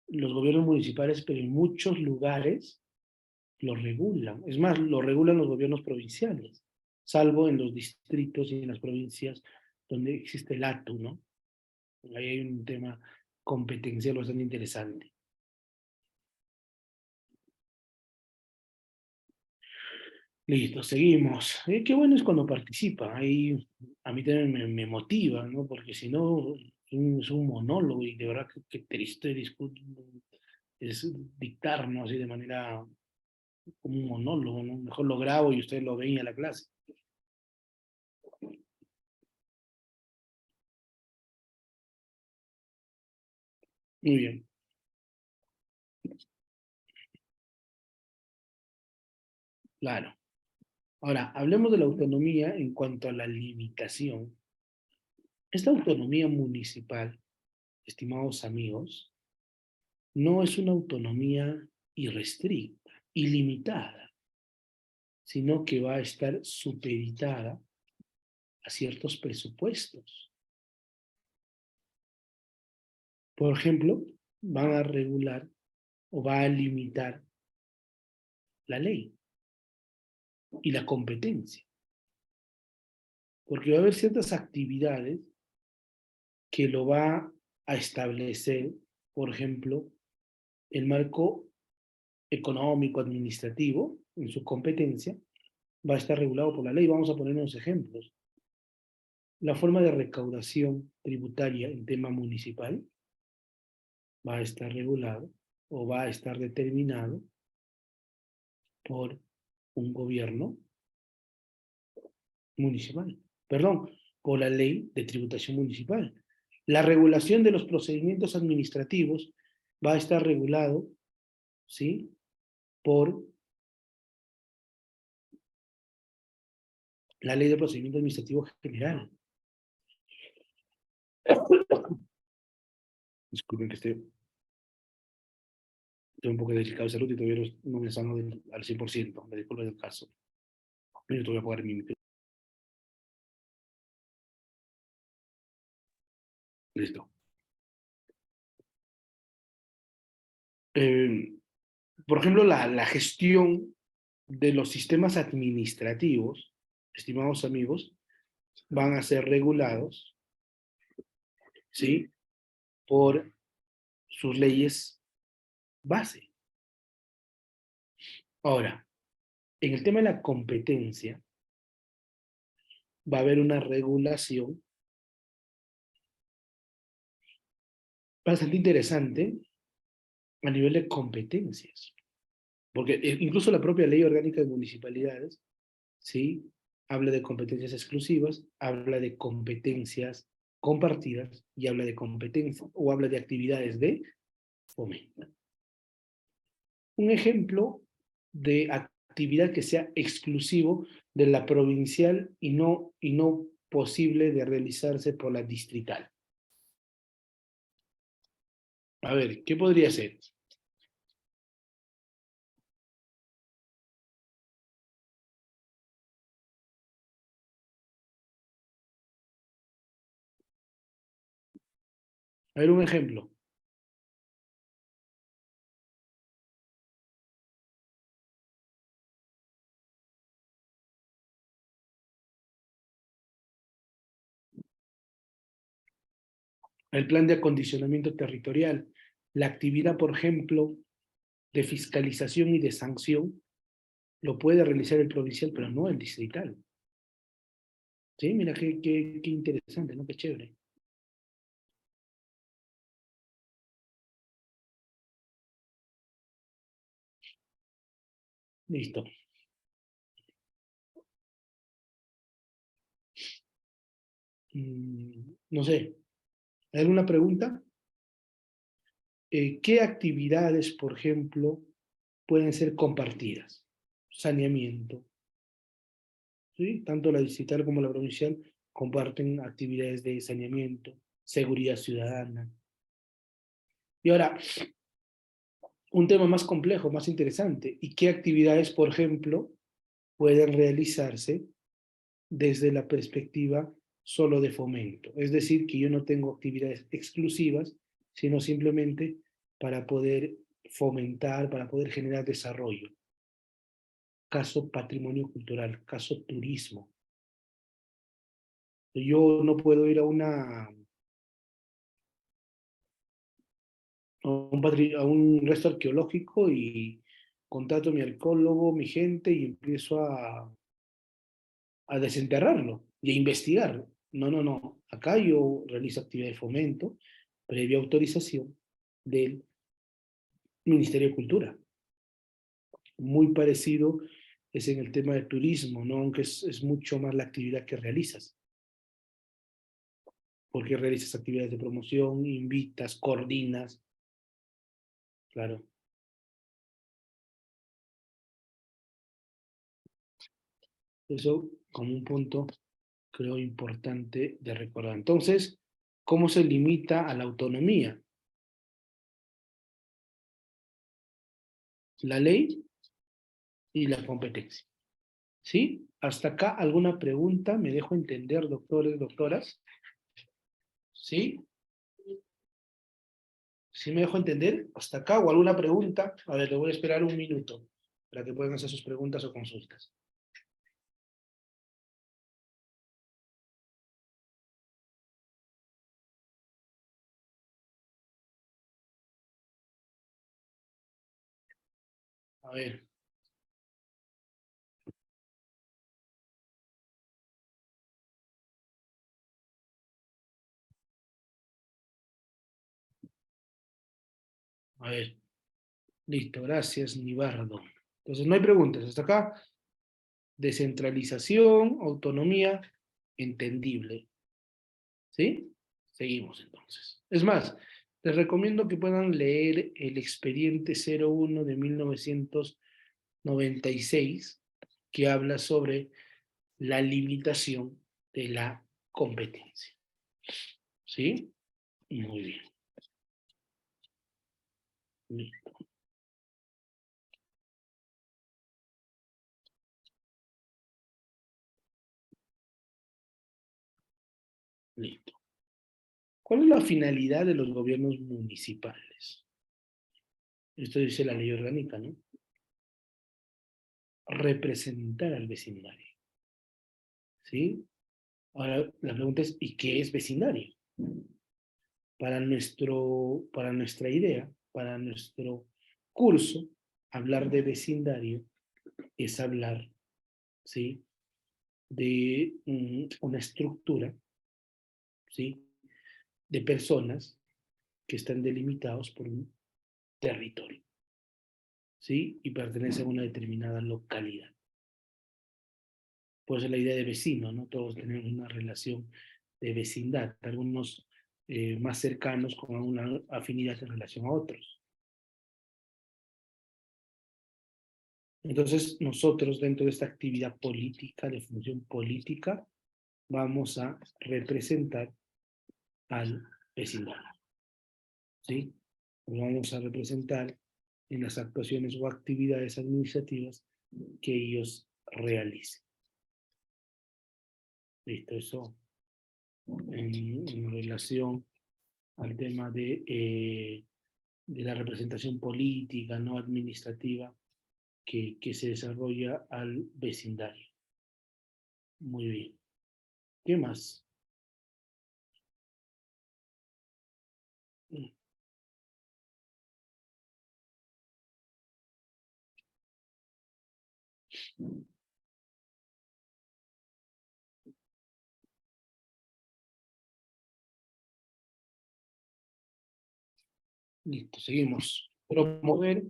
gobiernos municipales, pero en muchos lugares lo regulan. Es más, lo regulan los gobiernos provinciales, salvo en los distritos y en las provincias donde existe el ATU, ¿no? Ahí hay un tema competencial bastante interesante. Listo, seguimos. Qué bueno es cuando participa. Ahí a mí también me motiva, ¿no? Porque si no, es un monólogo y de verdad que triste es dictar, ¿no? Así de manera como un monólogo, ¿no? Mejor lo grabo y ustedes lo ven a la clase. Muy bien, claro. Ahora, hablemos de la autonomía en cuanto a la limitación. Esta autonomía municipal, estimados amigos, no es una autonomía irrestricta, ilimitada, sino que va a estar supeditada a ciertos presupuestos. Por ejemplo, van a regular o va a limitar la ley y la competencia, porque va a haber ciertas actividades que lo va a establecer, por ejemplo, el marco económico, administrativo, en su competencia, va a estar regulado por la ley. Vamos a poner unos ejemplos. La forma de recaudación tributaria en tema municipal va a estar regulado o va a estar determinado por un gobierno municipal, perdón, por la ley de tributación municipal. La regulación de los procedimientos administrativos va a estar regulado, ¿sí? Por la ley de procedimiento administrativo general. Disculpen que estoy un poco delicado de salud y todavía no me sano al 100%, me disculpen el caso. Yo te voy a poner mi micro. Listo. Eh, por ejemplo, la gestión de los sistemas administrativos, estimados amigos, van a ser regulados, ¿sí? Por sus leyes base. Ahora, en el tema de la competencia, va a haber una regulación bastante interesante a nivel de competencias, porque incluso la propia ley orgánica de municipalidades, ¿sí? Habla de competencias exclusivas, habla de competencias compartidas y habla de competencias o habla de actividades de fomento. Un ejemplo de actividad que sea exclusivo de la provincial y no posible de realizarse por la distrital. A ver, ¿qué podría ser? A ver, un ejemplo. El plan de acondicionamiento territorial. La actividad, por ejemplo, de fiscalización y de sanción lo puede realizar el provincial, pero no el distrital. Sí, mira qué interesante, ¿no? Qué chévere. Listo. No sé, ¿hay alguna pregunta? ¿Qué actividades, por ejemplo, pueden ser compartidas? Saneamiento, ¿sí? Tanto la distrital como la provincial comparten actividades de saneamiento, seguridad ciudadana. Y ahora, un tema más complejo, más interesante. ¿Y qué actividades, por ejemplo, pueden realizarse desde la perspectiva solo de fomento? Es decir, que yo no tengo actividades exclusivas, sino simplemente para poder fomentar, para poder generar desarrollo. Caso patrimonio cultural, caso turismo. Yo no puedo ir a un resto arqueológico y contrato mi arqueólogo, mi gente y empiezo a desenterrarlo y a investigar. No, no, no. Acá yo realizo actividad de fomento previa autorización del Ministerio de Cultura. Muy parecido es en el tema de turismo, ¿no? Aunque es mucho más la actividad que realizas. Porque realizas actividades de promoción, invitas, coordinas. Claro. Eso como un punto, creo, importante de recordar. Entonces, ¿cómo se limita a la autonomía? La ley y la competencia. ¿Sí? ¿Hasta acá alguna pregunta? ¿Me dejo entender, doctores, doctoras? ¿Sí? ¿Sí me dejo entender? ¿Hasta acá o alguna pregunta? A ver, le voy a esperar un minuto para que puedan hacer sus preguntas o consultas. A ver. A ver. Listo, gracias, Nibardo. Entonces, no hay preguntas. Hasta acá, descentralización, autonomía, entendible. ¿Sí? Seguimos entonces. Es más, les recomiendo que puedan leer el expediente 01 de 1996, que habla sobre la limitación de la competencia. ¿Sí? Muy bien. Listo. Listo. ¿Cuál es la finalidad de los gobiernos municipales? Esto dice la ley orgánica, ¿no? Representar al vecindario. ¿Sí? Ahora la pregunta es, ¿y qué es vecindario? Para nuestra idea, para nuestro curso, hablar de vecindario es hablar, ¿sí?, de una estructura, ¿sí?, de personas que están delimitados por un territorio, ¿sí?, y pertenecen a una determinada localidad. Por eso la idea de vecino, ¿no? Todos tenemos una relación de vecindad, algunos más cercanos con una afinidad en relación a otros. Entonces, nosotros dentro de esta actividad política, de función política, vamos a representar al vecindario, ¿sí? Lo vamos a representar en las actuaciones o actividades administrativas que ellos realicen. Listo, eso en relación al tema de la representación política, no administrativa, que se desarrolla al vecindario. Muy bien. ¿Qué más? Listo, seguimos. Promover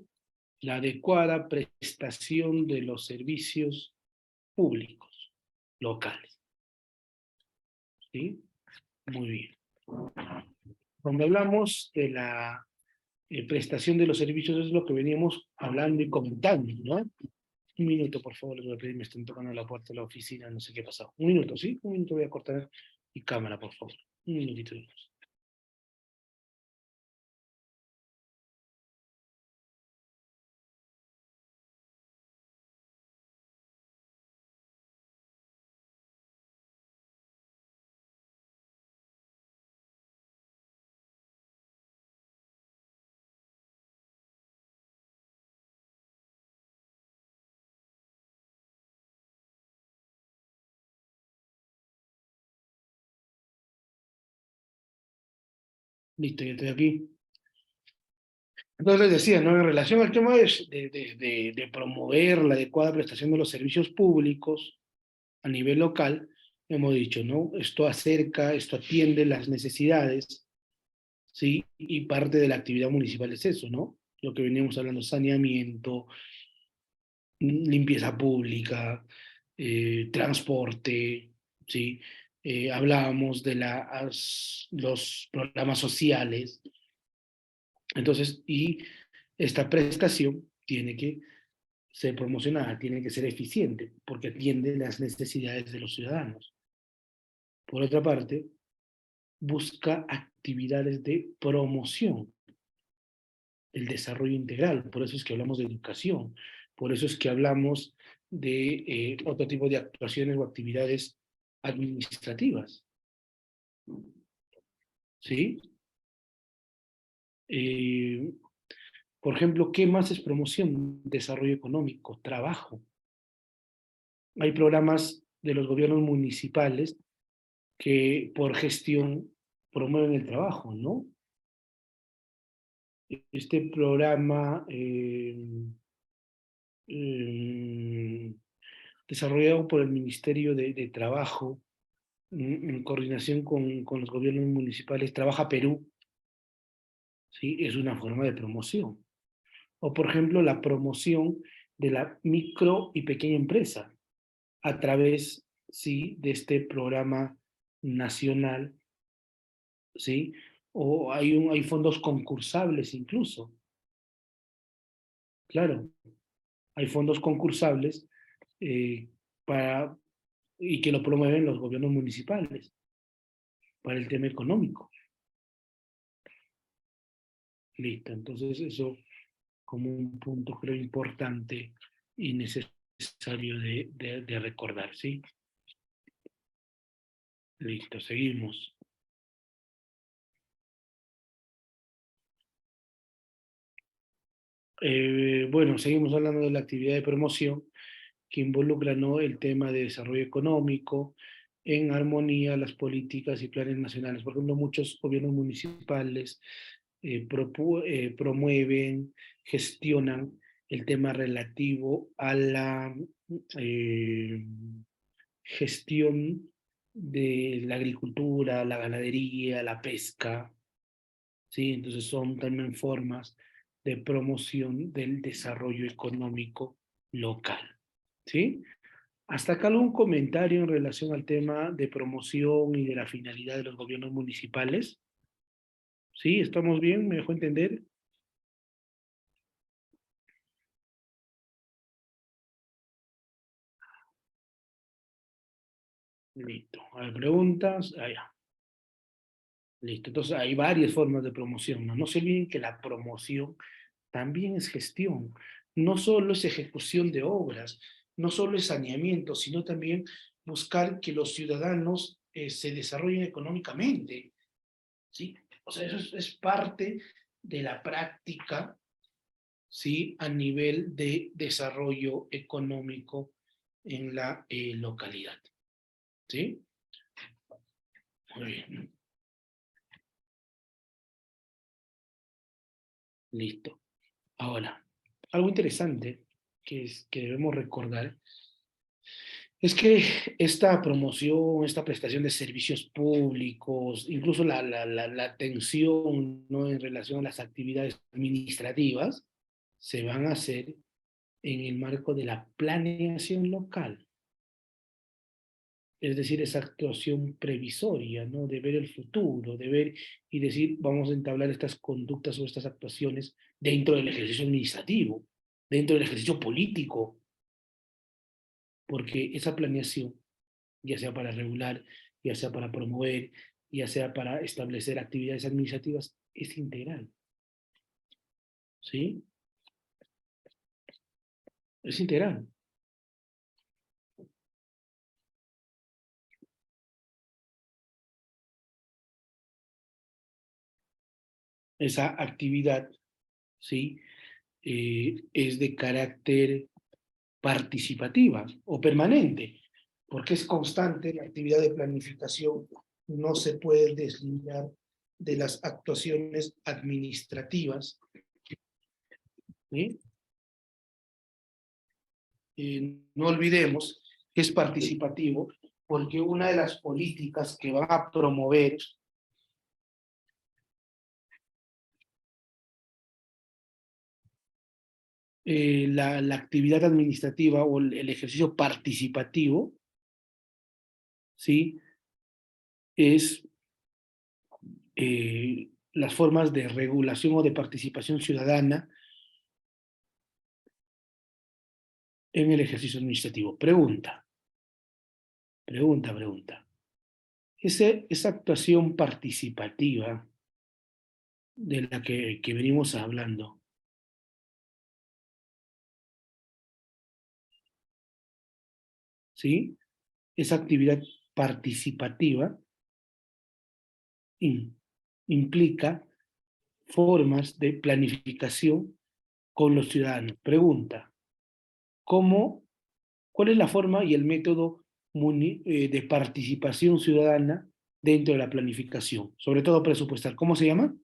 la adecuada prestación de los servicios públicos locales. ¿Sí? Muy bien. Cuando hablamos de la prestación de los servicios es lo que veníamos hablando y comentando, ¿no? Un minuto, por favor, les voy a pedir, me están tocando la puerta de la oficina, no sé qué ha pasado. Un minuto, ¿sí? Un minuto voy a cortar mi cámara, por favor. Un minutito. Listo, ya estoy aquí. Entonces les decía, ¿no? En relación al tema de promover la adecuada prestación de los servicios públicos a nivel local, hemos dicho, ¿no? Esto acerca, esto atiende las necesidades, ¿sí? Y parte de la actividad municipal es eso, ¿no? Lo que veníamos hablando, saneamiento, limpieza pública, transporte, ¿sí? Hablábamos de los programas sociales. Entonces, y esta prestación tiene que ser promocionada, tiene que ser eficiente, porque atiende las necesidades de los ciudadanos. Por otra parte, busca actividades de promoción del desarrollo integral, por eso es que hablamos de educación, por eso es que hablamos de otro tipo de actuaciones o actividades administrativas, ¿sí? Eh, por ejemplo, ¿qué más es promoción? Desarrollo económico, trabajo. Hay programas de los gobiernos municipales que por gestión promueven el trabajo, ¿no? Este programa eh, desarrollado por el Ministerio de Trabajo en coordinación con los gobiernos municipales, Trabaja Perú, ¿sí? Es una forma de promoción. O, por ejemplo, la promoción de la micro y pequeña empresa a través, ¿sí? De este programa nacional, ¿sí? O hay fondos concursables incluso, claro, hay fondos concursables eh, para, y que lo promueven los gobiernos municipales para el tema económico. Listo, entonces eso como un punto creo importante y necesario de recordar, ¿sí? Listo, seguimos. Bueno, seguimos hablando de la actividad de promoción que involucra, ¿no? El tema de desarrollo económico en armonía las políticas y planes nacionales. Por ejemplo, muchos gobiernos municipales promueven, gestionan el tema relativo a la eh, gestión de la agricultura, la ganadería, la pesca, ¿sí? Entonces son también formas de promoción del desarrollo económico local, ¿sí? Hasta acá algún comentario en relación al tema de promoción y de la finalidad de los gobiernos municipales. ¿Sí? ¿Estamos bien? ¿Me dejó entender? Listo. ¿Hay preguntas? Ah, ya. Listo. Entonces hay varias formas de promoción, ¿no? No se olviden que la promoción también es gestión. No solo es ejecución de obras, no solo es saneamiento, sino también buscar que los ciudadanos se desarrollen económicamente, ¿sí? O sea, eso es parte de la práctica, ¿sí? A nivel de desarrollo económico en la localidad, ¿sí? Muy bien, listo. Ahora, algo interesante que debemos recordar es que esta promoción, esta prestación de servicios públicos, incluso la atención, ¿no? En relación a las actividades administrativas, se van a hacer en el marco de la planeación local. Es decir, esa actuación previsoria, ¿no? De ver el futuro, de ver y decir, vamos a entablar estas conductas o estas actuaciones dentro del ejercicio administrativo, dentro del ejercicio político, porque esa planeación, ya sea para regular, ya sea para promover, ya sea para establecer actividades administrativas, es integral, ¿sí? Es integral. Esa actividad, ¿sí? Es de carácter participativa o permanente, porque es constante la actividad de planificación, no se puede deslindar de las actuaciones administrativas ¿Sí? No olvidemos que es participativo, porque una de las políticas que van a promover la actividad administrativa o el ejercicio participativo, ¿sí? Es las formas de regulación o de participación ciudadana en el ejercicio administrativo. Pregunta. Esa actuación participativa de la que venimos hablando, ¿sí? Esa actividad participativa implica formas de planificación con los ciudadanos. Pregunta, ¿cómo, cuál es la forma y el método de participación ciudadana dentro de la planificación? Sobre todo presupuestal. ¿Cómo se llama?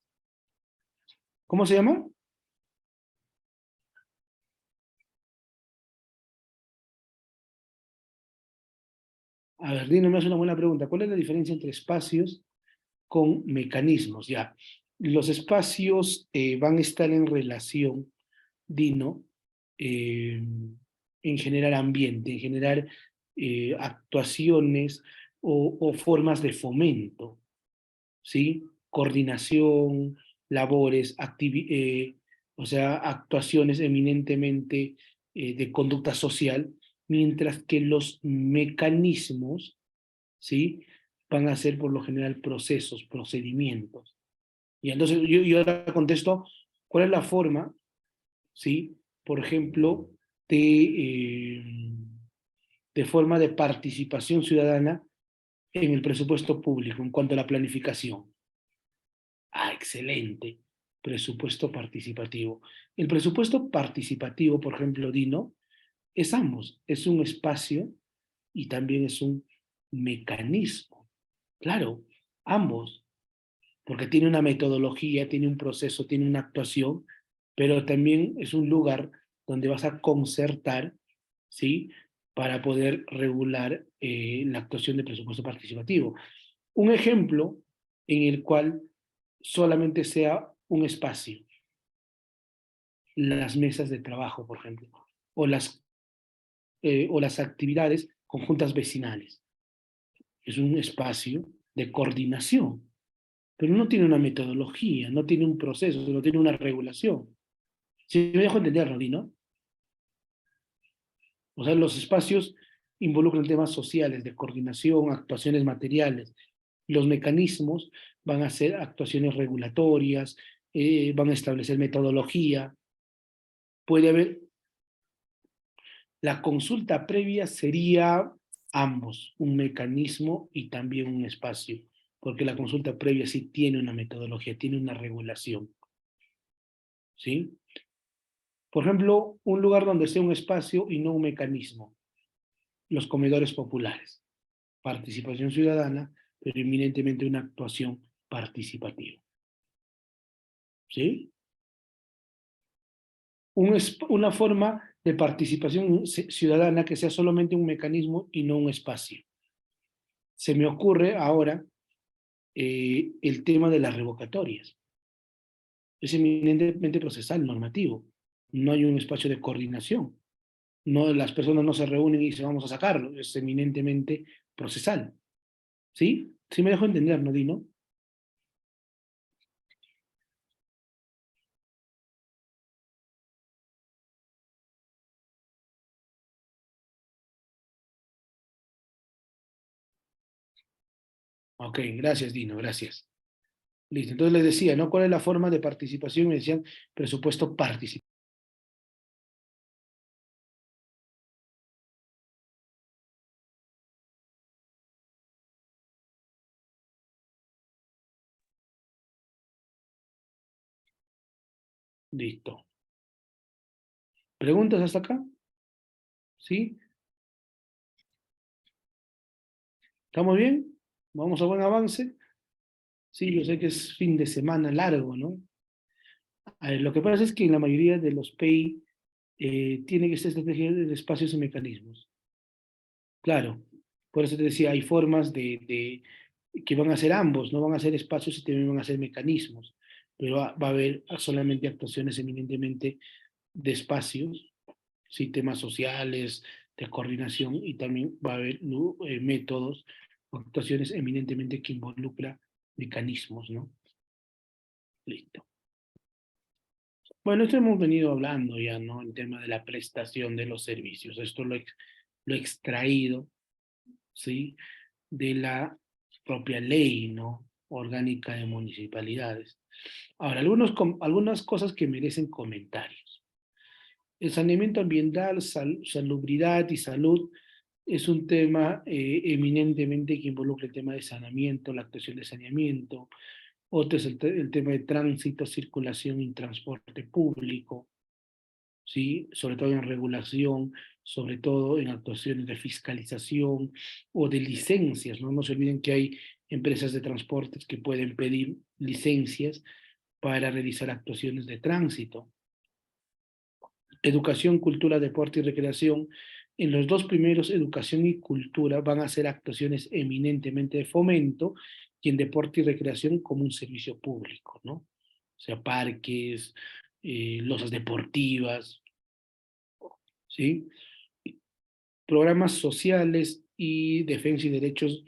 ¿Cómo se llama? A ver, Dino, me hace una buena pregunta. ¿Cuál es la diferencia entre espacios con mecanismos? Ya, los espacios van a estar en relación, Dino, en generar ambiente, en generar actuaciones o formas de fomento, ¿sí? Coordinación, labores, o sea, actuaciones eminentemente de conducta social, mientras que los mecanismos, ¿sí? Van a ser por lo general procesos, procedimientos. Y entonces yo ahora contesto, ¿cuál es la forma, ¿sí? Por ejemplo, de forma de participación ciudadana en el presupuesto público en cuanto a la planificación? Ah, excelente. Presupuesto participativo. El presupuesto participativo, por ejemplo, Dino, es ambos. Es un espacio y también es un mecanismo. Claro, ambos, porque tiene una metodología, tiene un proceso, tiene una actuación, pero también es un lugar donde vas a concertar, ¿sí? Para poder regular la actuación de presupuesto participativo. Un ejemplo en el cual solamente sea un espacio, las mesas de trabajo, por ejemplo, o las actividades conjuntas vecinales. Es un espacio de coordinación, pero no tiene una metodología, no tiene un proceso, no tiene una regulación. Si me dejo entender, ¿no? O sea, los espacios involucran temas sociales, de coordinación, actuaciones materiales. Los mecanismos van a ser actuaciones regulatorias, van a establecer metodología. Puede haber, la consulta previa sería ambos, un mecanismo y también un espacio, porque la consulta previa sí tiene una metodología, tiene una regulación, ¿sí? Por ejemplo, un lugar donde sea un espacio y no un mecanismo, los comedores populares, participación ciudadana, pero eminentemente una actuación participativa, ¿sí? Una forma de participación ciudadana que sea solamente un mecanismo y no un espacio. Se me ocurre ahora el tema de las revocatorias. Es eminentemente procesal, normativo. No hay un espacio de coordinación. No, las personas no se reúnen y dicen vamos a sacarlo. Es eminentemente procesal. ¿Sí? Sí me dejo entender, ¿no, Dino? Ok, gracias, Dino, gracias. Listo, entonces les decía, ¿no? ¿Cuál es la forma de participación? Me decían presupuesto participativo. Listo. ¿Preguntas hasta acá? ¿Sí? ¿Estamos bien? ¿Vamos a buen avance? Sí, yo sé que es fin de semana largo, ¿no? A ver, lo que pasa es que en la mayoría de los PEI tiene que ser estrategia de espacios y mecanismos. Claro, por eso te decía, hay formas que van a ser ambos, no van a ser espacios y también van a ser mecanismos, pero va a haber solamente actuaciones eminentemente de espacios, sí, temas sociales, de coordinación, y también va a haber métodos o actuaciones eminentemente que involucra mecanismos, ¿no? Listo. Bueno, esto hemos venido hablando ya, ¿no? El tema de la prestación de los servicios. Esto lo he extraído, ¿sí? De la propia ley, ¿no? Orgánica de municipalidades. Ahora, algunas cosas que merecen comentarios. El saneamiento ambiental, salubridad y salud es un tema eminentemente que involucra el tema de saneamiento, la actuación de saneamiento. Otro es el tema de tránsito, circulación y transporte público, ¿sí? Sobre todo en regulación, sobre todo en actuaciones de fiscalización o de licencias, ¿no? No se olviden que hay empresas de transportes que pueden pedir licencias para realizar actuaciones de tránsito. Educación, cultura, deporte y recreación. En los dos primeros, educación y cultura, van a ser actuaciones eminentemente de fomento, y en deporte y recreación como un servicio público, ¿no? O sea, parques, losas deportivas, ¿sí? Programas sociales y defensa y derechos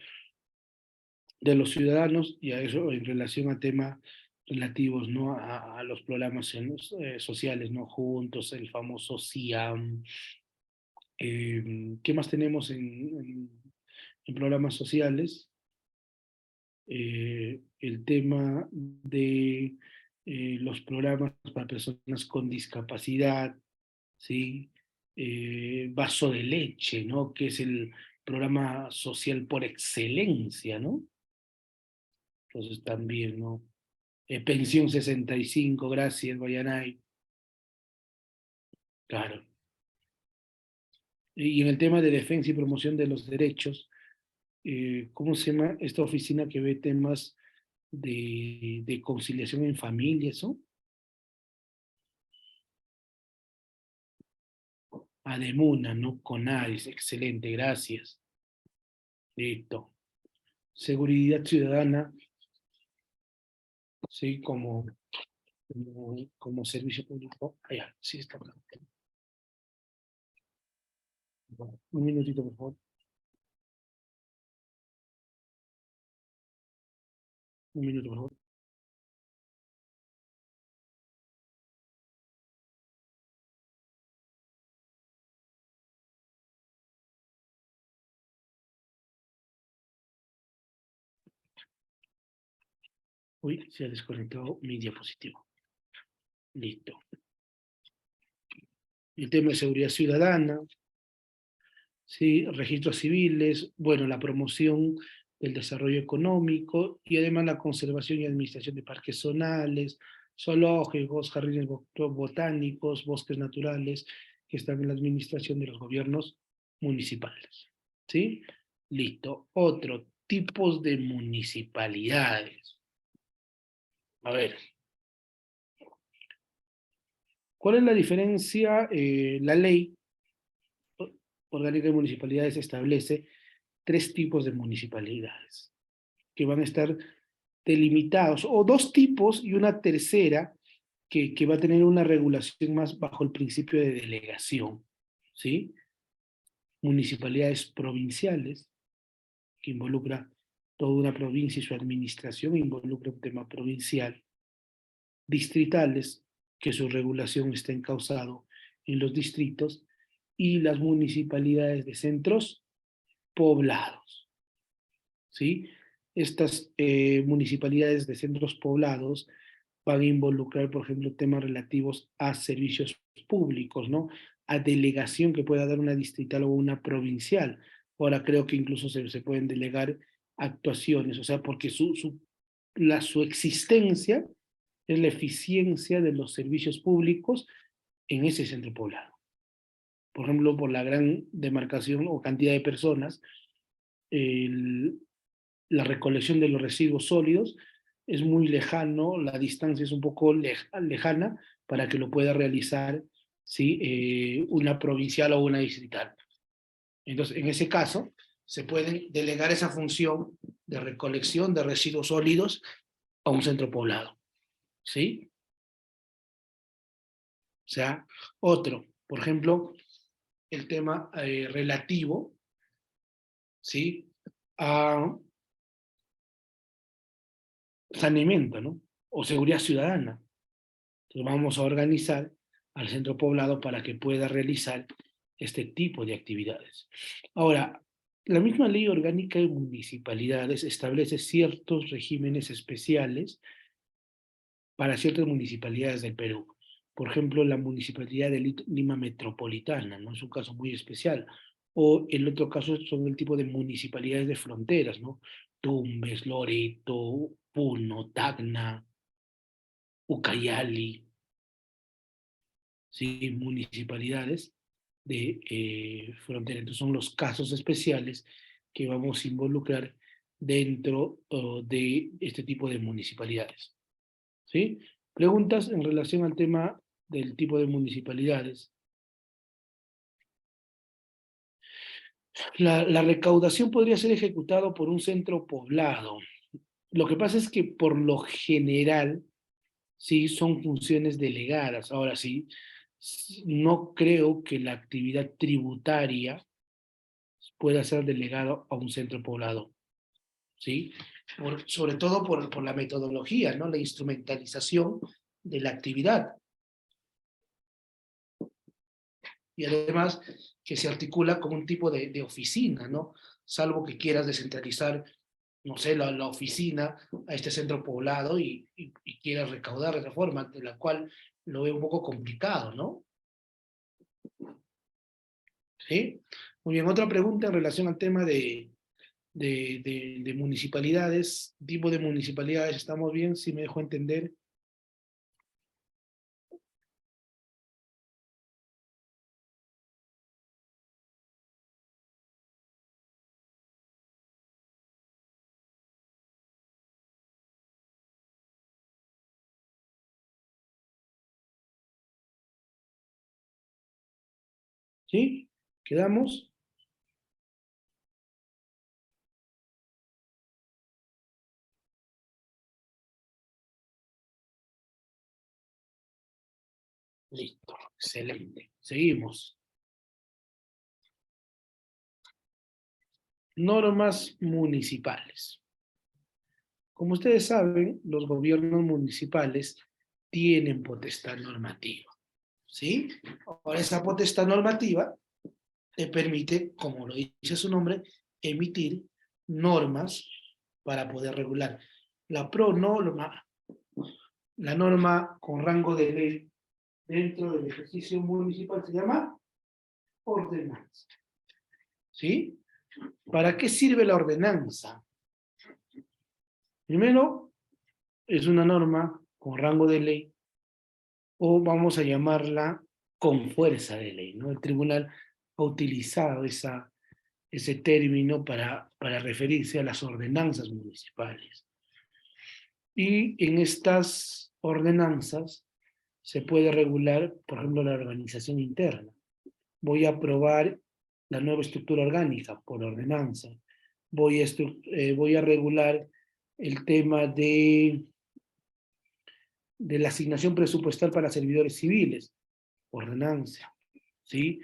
de los ciudadanos, y a eso en relación a temas relativos, ¿no? A los programas sociales, ¿no? Juntos, el famoso CIAM. ¿Qué más tenemos en programas sociales? El tema de los programas para personas con discapacidad, ¿sí? Vaso de leche, ¿no? Que es el programa social por excelencia, ¿no? Entonces también, ¿no? Pensión 65, gracias, Guayanay. Claro. Y en el tema de defensa y promoción de los derechos, ¿cómo se llama esta oficina que ve temas de conciliación en familia, eso? Ademuna, ¿no? CONADIS, excelente, gracias. Listo. Seguridad ciudadana, sí, como servicio público. Allá, sí está claro. Bueno, un minutito, por favor. Un minuto, por favor. Uy, se ha desconectado mi diapositivo. Listo. El tema de seguridad ciudadana, ¿sí? Registros civiles, bueno, la promoción del desarrollo económico y además la conservación y administración de parques zonales, zoológicos, jardines botánicos, bosques naturales, que están en la administración de los gobiernos municipales. ¿Sí? Listo. Otro, tipos de municipalidades. A ver, ¿cuál es la diferencia? La ley orgánica de municipalidades establece tres tipos de municipalidades que van a estar delimitados, o dos tipos y una tercera que va a tener una regulación más bajo el principio de delegación, ¿sí? Municipalidades provinciales, que involucra toda una provincia y su administración, involucra un tema provincial. Distritales, que su regulación está encauzado en los distritos, y las municipalidades de centros poblados, ¿sí? Estas municipalidades de centros poblados van a involucrar, por ejemplo, temas relativos a servicios públicos, ¿no? A delegación que pueda dar una distrital o una provincial. Ahora creo que incluso se pueden delegar actuaciones, o sea, porque su existencia es la eficiencia de los servicios públicos en ese centro poblado. Por ejemplo, por la gran demarcación o cantidad de personas, el, la recolección de los residuos sólidos es muy lejano, la distancia es un poco lejana para que lo pueda realizar, ¿sí? Una provincial o una distrital. Entonces, en ese caso, se puede delegar esa función de recolección de residuos sólidos a un centro poblado, ¿sí? O sea, otro, por ejemplo, el tema relativo, ¿sí? A saneamiento, ¿no? O seguridad ciudadana. Entonces vamos a organizar al centro poblado para que pueda realizar este tipo de actividades. Ahora, la misma ley orgánica de municipalidades establece ciertos regímenes especiales para ciertas municipalidades del Perú. Por ejemplo, la municipalidad de Lima Metropolitana, ¿no? Es un caso muy especial. O el otro caso son el tipo de municipalidades de fronteras, ¿no? Tumbes, Loreto, Puno, Tacna, Ucayali, ¿sí? Municipalidades de frontera. Entonces son los casos especiales que vamos a involucrar dentro de este tipo de municipalidades. ¿Sí? Preguntas en relación al tema del tipo de municipalidades. La recaudación podría ser ejecutada por un centro poblado. Lo que pasa es que por lo general, sí, son funciones delegadas. Ahora sí, no creo que la actividad tributaria pueda ser delegado a un centro poblado, ¿sí? Sobre todo por la metodología, ¿no? La instrumentalización de la actividad. Y además que se articula como un tipo de oficina, ¿no? Salvo que quieras descentralizar, no sé, la oficina a este centro poblado y quieras recaudar de esa forma, de la cual lo veo un poco complicado, ¿no? ¿Sí? Muy bien, otra pregunta en relación al tema de municipalidades, tipo de municipalidades, ¿estamos bien? Si me dejo entender. ¿Sí? ¿Quedamos? Listo, excelente. Seguimos. Normas municipales. Como ustedes saben, los gobiernos municipales tienen potestad normativa, ¿sí? Ahora, esa potestad normativa te permite, como lo dice su nombre, emitir normas para poder regular. La pronorma, la norma con rango de ley dentro del ejercicio municipal se llama ordenanza, ¿sí? ¿Para qué sirve la ordenanza? Primero, es una norma con rango de ley, o vamos a llamarla con fuerza de ley, ¿no? El tribunal ha utilizado ese término para referirse a las ordenanzas municipales. Y en estas ordenanzas se puede regular, por ejemplo, la organización interna. Voy a aprobar la nueva estructura orgánica por ordenanza. Voy a regular el tema de la asignación presupuestal para servidores civiles, ordenanza, ¿sí?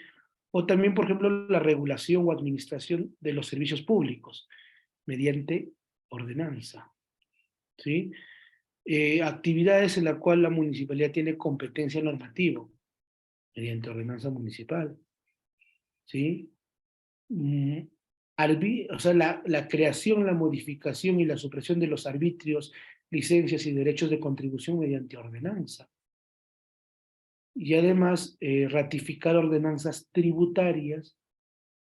O también, por ejemplo, la regulación o administración de los servicios públicos mediante ordenanza, ¿sí? Actividades en las cuales la municipalidad tiene competencia normativa mediante ordenanza municipal, ¿sí? Mm, o sea, la creación, la modificación y la supresión de los arbitrios, licencias y derechos de contribución mediante ordenanza. Y además, ratificar ordenanzas tributarias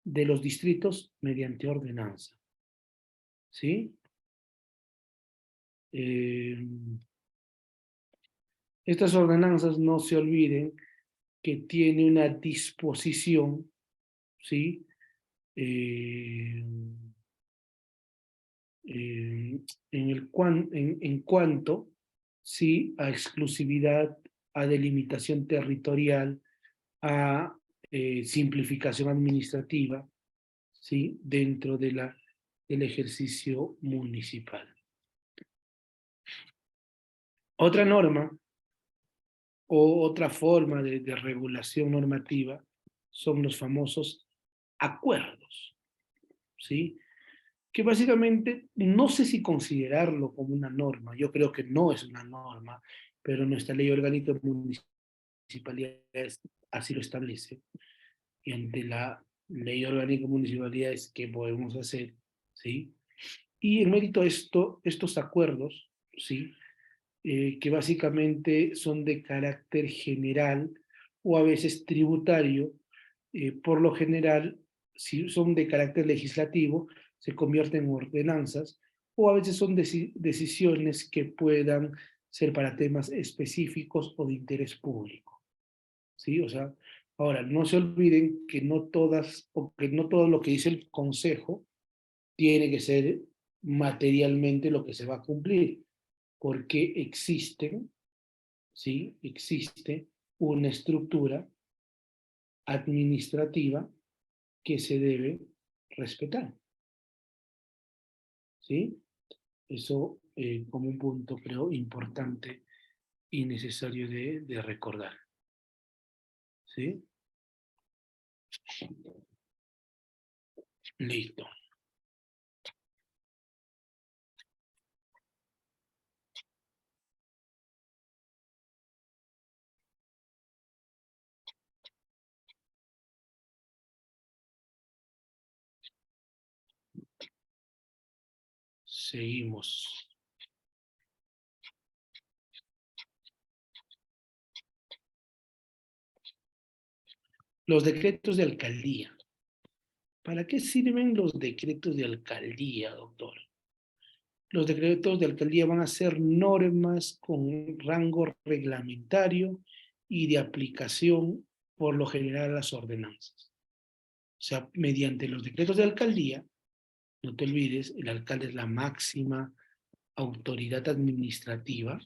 de los distritos mediante ordenanza, ¿sí? Eh, Estas ordenanzas, no se olviden que tiene una disposición, ¿sí? Eh, en cuanto, sí, a exclusividad, a delimitación territorial, a simplificación administrativa, ¿sí? Dentro del ejercicio municipal. Otra norma o otra forma de regulación normativa son los famosos acuerdos, ¿sí? Que básicamente no sé si considerarlo como una norma, yo creo que no es una norma, pero nuestra ley orgánica de municipalidades así lo establece, y ante la ley orgánica de municipalidades, ¿qué podemos hacer? ¿Sí? Y en mérito a estos acuerdos, ¿sí? Que básicamente son de carácter general o a veces tributario, por lo general, si son de carácter legislativo, se convierten en ordenanzas, o a veces son decisiones que puedan ser para temas específicos o de interés público. ¿Sí? O sea, ahora, no se olviden que no todas, o que no todo lo que dice el Consejo tiene que ser materialmente lo que se va a cumplir, porque existen, ¿sí? Existe una estructura administrativa que se debe respetar, ¿sí? Eso como un punto, creo, importante y necesario de recordar, ¿sí? Listo. Seguimos. Los decretos de alcaldía. ¿Para qué sirven los decretos de alcaldía, doctor? Los decretos de alcaldía van a ser normas con rango reglamentario y de aplicación, por lo general, a las ordenanzas. O sea, mediante los decretos de alcaldía, no te olvides, el alcalde es la máxima autoridad administrativa,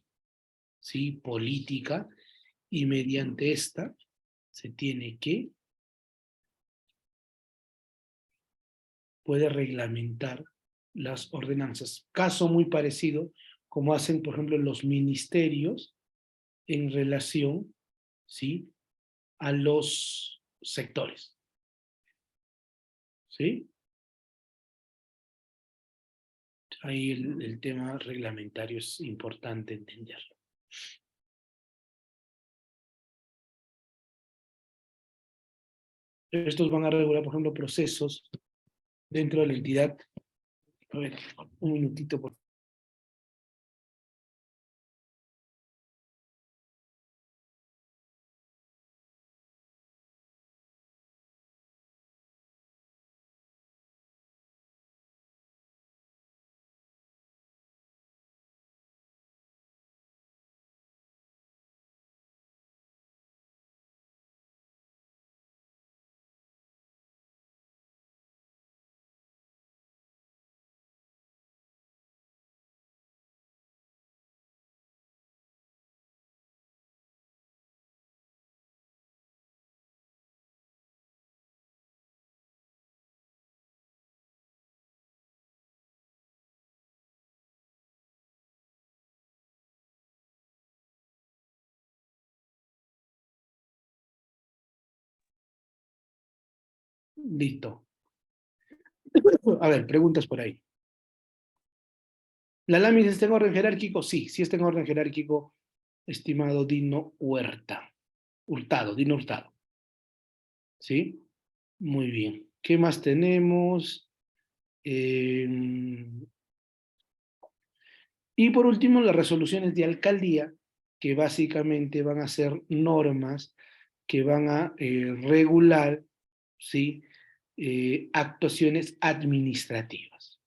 ¿sí? Política, y mediante esta se tiene que, puede reglamentar las ordenanzas. Caso muy parecido, como hacen, por ejemplo, los ministerios en relación, ¿sí? A los sectores, ¿sí? Ahí el tema reglamentario es importante entenderlo. Estos van a regular, por ejemplo, procesos dentro de la entidad. A ver, un minutito, por favor. Listo. A ver, preguntas por ahí. ¿La lámina está en orden jerárquico? Sí, sí está en orden jerárquico, estimado Dino Huerta. Dino Hurtado. ¿Sí? Muy bien. ¿Qué más tenemos? Y por último, las resoluciones de alcaldía, que básicamente van a ser normas que van a regular, ¿sí? Actuaciones administrativas,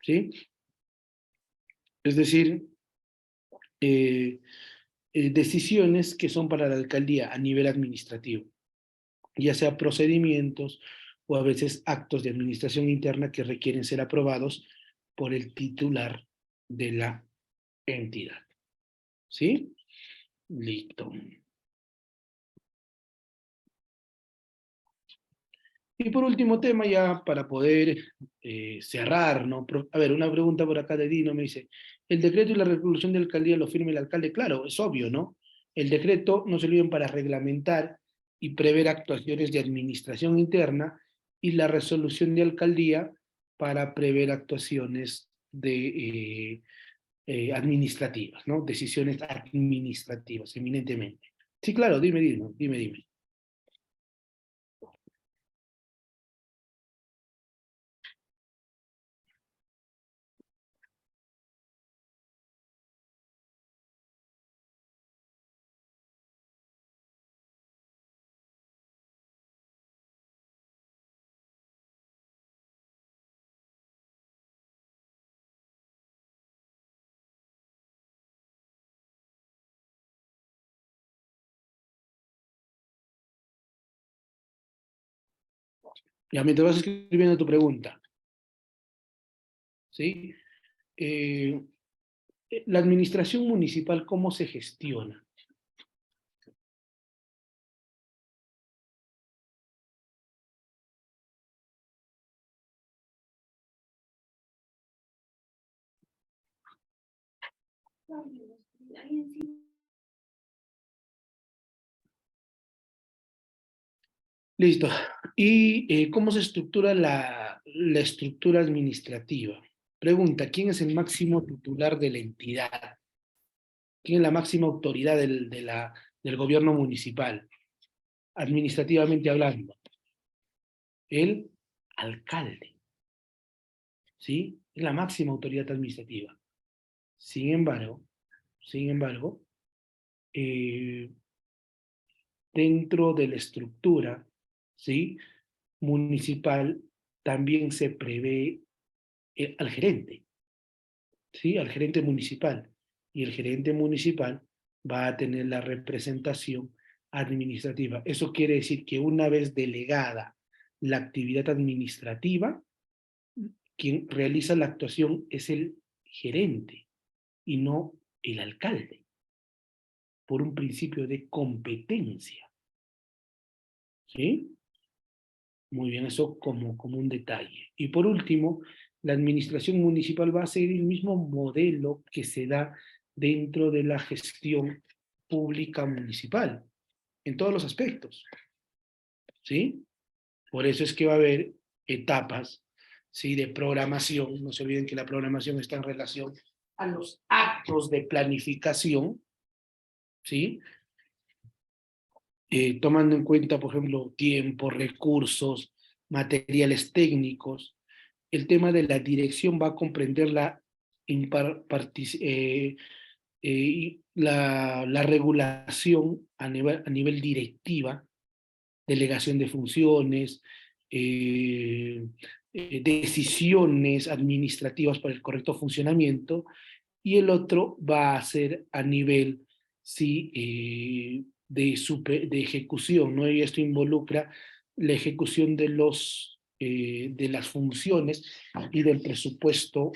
¿sí? Es decir, eh, decisiones que son para la alcaldía a nivel administrativo, ya sea procedimientos o a veces actos de administración interna que requieren ser aprobados por el titular de la entidad. ¿Sí? Listo. Y por último tema, ya para poder cerrar, ¿no? A ver, una pregunta por acá de Dino me dice, ¿el decreto y la resolución de alcaldía lo firma el alcalde? Claro, es obvio, ¿no? El decreto no sirve para reglamentar y prever actuaciones de administración interna y la resolución de alcaldía para prever actuaciones de, administrativas, ¿no? Decisiones administrativas, eminentemente. Sí, claro, dime. Ya me te vas escribiendo tu pregunta, ¿sí? Eh, la administración municipal, ¿cómo se gestiona? Listo. ¿Y cómo se estructura la estructura administrativa? Pregunta, ¿quién es el máximo titular de la entidad? ¿Quién es la máxima autoridad del gobierno municipal? Administrativamente hablando. El alcalde, ¿sí? Es la máxima autoridad administrativa. Sin embargo, eh, dentro de la estructura, ¿sí? Municipal también se prevé al gerente, ¿sí? Al gerente municipal. Y el gerente municipal va a tener la representación administrativa. Eso quiere decir que una vez delegada la actividad administrativa, quien realiza la actuación es el gerente y no el alcalde, por un principio de competencia. ¿Sí? Muy bien, eso como un detalle. Y por último, la administración municipal va a seguir el mismo modelo que se da dentro de la gestión pública municipal, en todos los aspectos, ¿sí? Por eso es que va a haber etapas, ¿sí? De programación. No se olviden que la programación está en relación a los actos de planificación, ¿sí? Tomando en cuenta, por ejemplo, tiempo, recursos, materiales técnicos. El tema de la dirección va a comprender la regulación a nivel directiva, delegación de funciones, decisiones administrativas para el correcto funcionamiento, y el otro va a ser a nivel, sí, de ejecución, ¿no? Y esto involucra la ejecución de las funciones y del presupuesto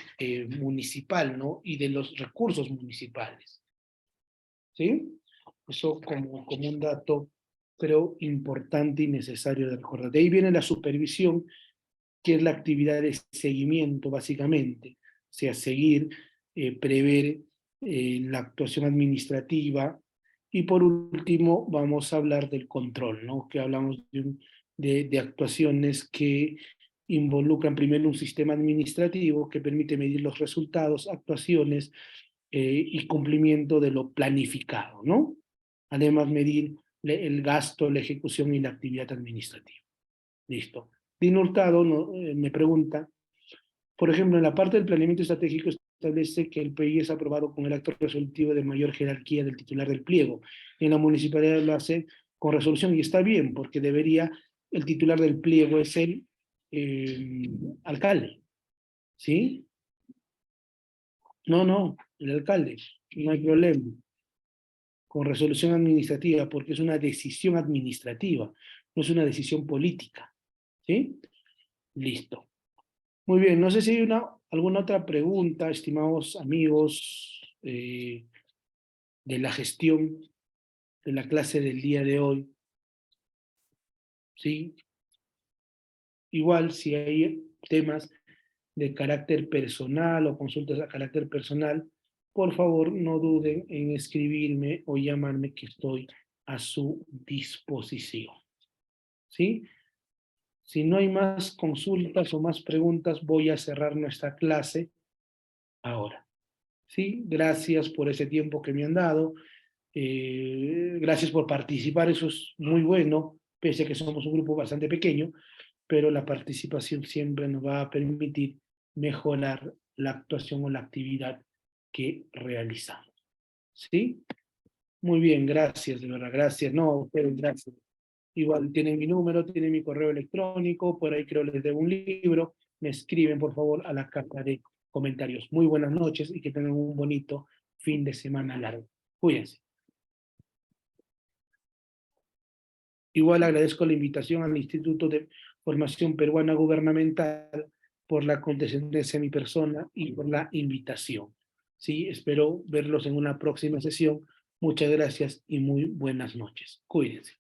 municipal, ¿no? Y de los recursos municipales, ¿sí? Eso como un dato, creo, importante y necesario de recordar. De ahí viene la supervisión, que es la actividad de seguimiento, básicamente, o sea, seguir, prever la actuación administrativa. Y por último, vamos a hablar del control, ¿no? Que hablamos de actuaciones que involucran primero un sistema administrativo que permite medir los resultados, actuaciones y cumplimiento de lo planificado, ¿no? Además, medir el gasto, la ejecución y la actividad administrativa. Listo. Dino Hurtado me pregunta, por ejemplo, en la parte del planeamiento estratégico establece que el PI es aprobado con el acto resolutivo de mayor jerarquía del titular del pliego. En la municipalidad lo hace con resolución y está bien, porque el titular del pliego es el alcalde, ¿sí? No, el alcalde, no hay problema. Con resolución administrativa, porque es una decisión administrativa, no es una decisión política, ¿sí? Listo. Muy bien, no sé si hay ¿Alguna otra pregunta, estimados amigos de la gestión de la clase del día de hoy? ¿Sí? Igual, si hay temas de carácter personal o consultas a carácter personal, por favor no duden en escribirme o llamarme, que estoy a su disposición. ¿Sí? Si no hay más consultas o más preguntas, voy a cerrar nuestra clase ahora. ¿Sí? Gracias por ese tiempo que me han dado. Gracias por participar, eso es muy bueno, pese a que somos un grupo bastante pequeño, pero la participación siempre nos va a permitir mejorar la actuación o la actividad que realizamos. ¿Sí? Muy bien, gracias, de verdad, gracias. No, ustedes, gracias. Igual tienen mi número, tienen mi correo electrónico, por ahí creo les debo un libro. Me escriben, por favor, a la caja de comentarios. Muy buenas noches y que tengan un bonito fin de semana largo. Cuídense. Igual agradezco la invitación al Instituto de Formación Peruana Gubernamental por la condescendencia de mi persona y por la invitación. Sí, espero verlos en una próxima sesión. Muchas gracias y muy buenas noches. Cuídense.